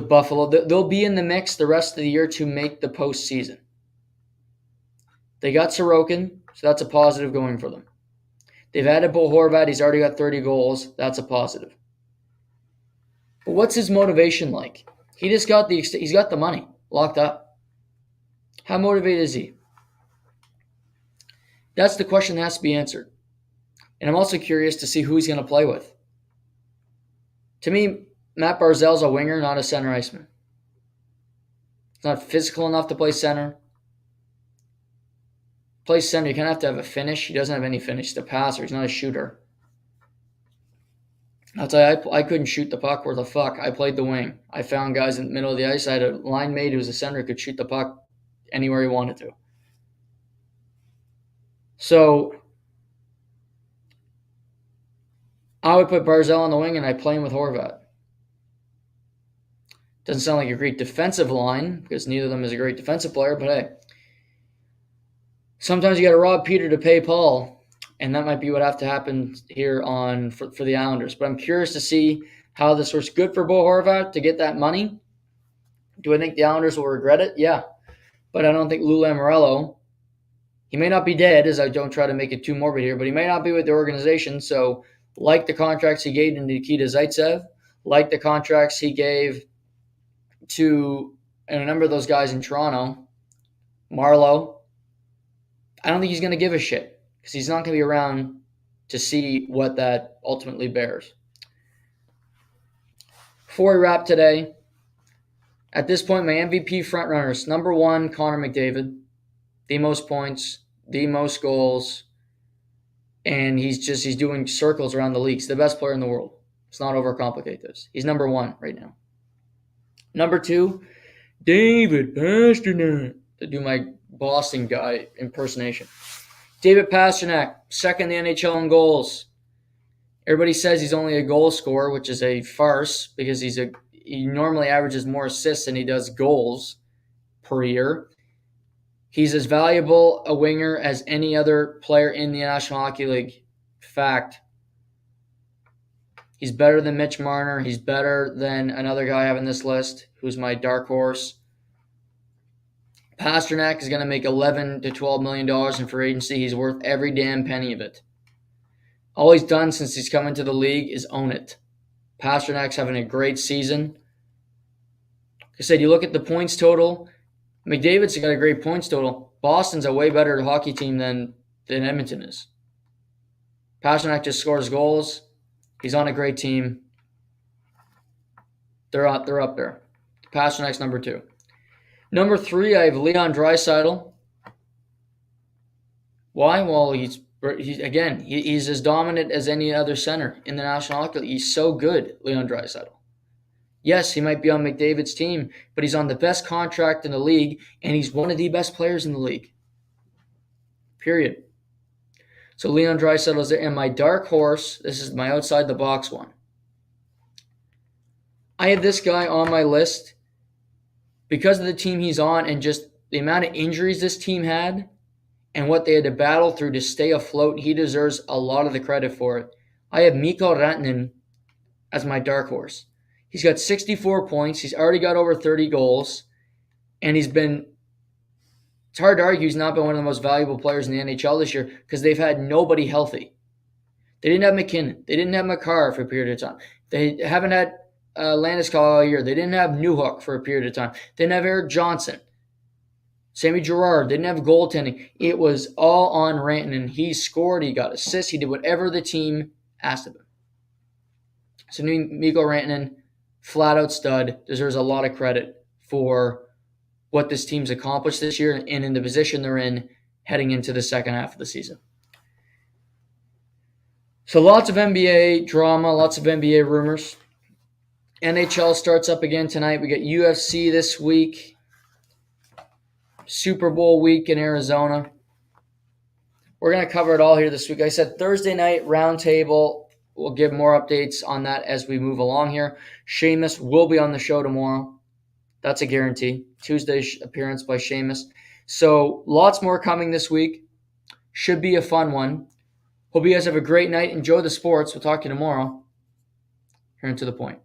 Buffalo. They'll be in the mix the rest of the year to make the postseason. They got Sorokin, so that's a positive going for them. They've added Bo Horvat. He's already got 30 goals. That's a positive. But what's his motivation like? He's got the money locked up. How motivated is he? That's the question that has to be answered. And I'm also curious to see who he's going to play with. To me, Matt Barzal's a winger, not a center iceman. He's not physical enough to play center. Play center, you kind of have to have a finish. He doesn't have any finish. He's a passer. He's not a shooter. I'll tell you, I couldn't shoot the puck worth a fuck. I played the wing. I found guys in the middle of the ice. I had a line mate who was a center who could shoot the puck anywhere he wanted to. So I would put Barzal on the wing and I play him with Horvat. Doesn't sound like a great defensive line because neither of them is a great defensive player, but hey. Sometimes you got to rob Peter to pay Paul, and that might be what have to happen here for the Islanders. But I'm curious to see how this was good for Bo Horvat to get that money. Do I think the Islanders will regret it? Yeah. But I don't think Lou Lamoriello, he may not be dead, as I don't try to make it too morbid here, but he may not be with the organization. So like the contracts he gave to Nikita Zaitsev, like the contracts he gave to a number of those guys in Toronto, Marleau, I don't think he's going to give a shit because he's not going to be around to see what that ultimately bears. Before we wrap today, at this point, my MVP frontrunners. Number 1, Connor McDavid. The most points, the most goals, and he's doing circles around the league. He's the best player in the world. Let's not overcomplicate this. He's number 1 right now. Number 2, David Pastrnak. To do my Boston guy impersonation. David Pastrnak, second in the NHL in goals. Everybody says he's only a goal scorer, which is a farce because he normally averages more assists than he does goals per year. He's as valuable a winger as any other player in the National Hockey League. Fact. He's better than Mitch Marner. He's better than another guy I have on this list who's my dark horse. Pastrnak is going to make $11 to $12 million in free agency. He's worth every damn penny of it. All he's done since he's come into the league is own it. Pasternak's having a great season. Like I said, you look at the points total. McDavid's got a great points total. Boston's a way better hockey team than Edmonton is. Pastrnak just scores goals. He's on a great team. They're up there. Pasternak's number 2. Number 3, I have Leon Draisaitl. Why? Well, he's as dominant as any other center in the National Hockey League. He's so good, Leon Draisaitl. Yes, he might be on McDavid's team, but he's on the best contract in the league, and he's one of the best players in the league. Period. So Leon Draisaitl is there. And my dark horse, this is my outside the box one. I have this guy on my list because of the team he's on and just the amount of injuries this team had and what they had to battle through to stay afloat. He deserves a lot of the credit for it. I have Mikko Rantanen as my dark horse. He's got 64 points. He's already got over 30 goals. And it's hard to argue he's not been one of the most valuable players in the NHL this year because they've had nobody healthy. They didn't have McKinnon. They didn't have Makar for a period of time. They haven't had Landeskog all year. They didn't have Newhook for a period of time. They didn't have Eric Johnson. Sammy Gerard didn't have goaltending. It was all on Rantanen. He scored. He got assists. He did whatever the team asked of him. So Mikko Rantanen, flat-out stud, deserves a lot of credit for what this team's accomplished this year and in the position they're in heading into the second half of the season. So lots of NBA drama, lots of NBA rumors. NHL starts up again tonight. We got UFC this week. Super Bowl week in Arizona. We're going to cover it all here this week. Like I said, Thursday night roundtable. We'll give more updates on that as we move along here. Sheamus will be on the show tomorrow. That's a guarantee. Tuesday appearance by Sheamus. So lots more coming this week. Should be a fun one. Hope you guys have a great night. Enjoy the sports. We'll talk to you tomorrow. Here and to the point.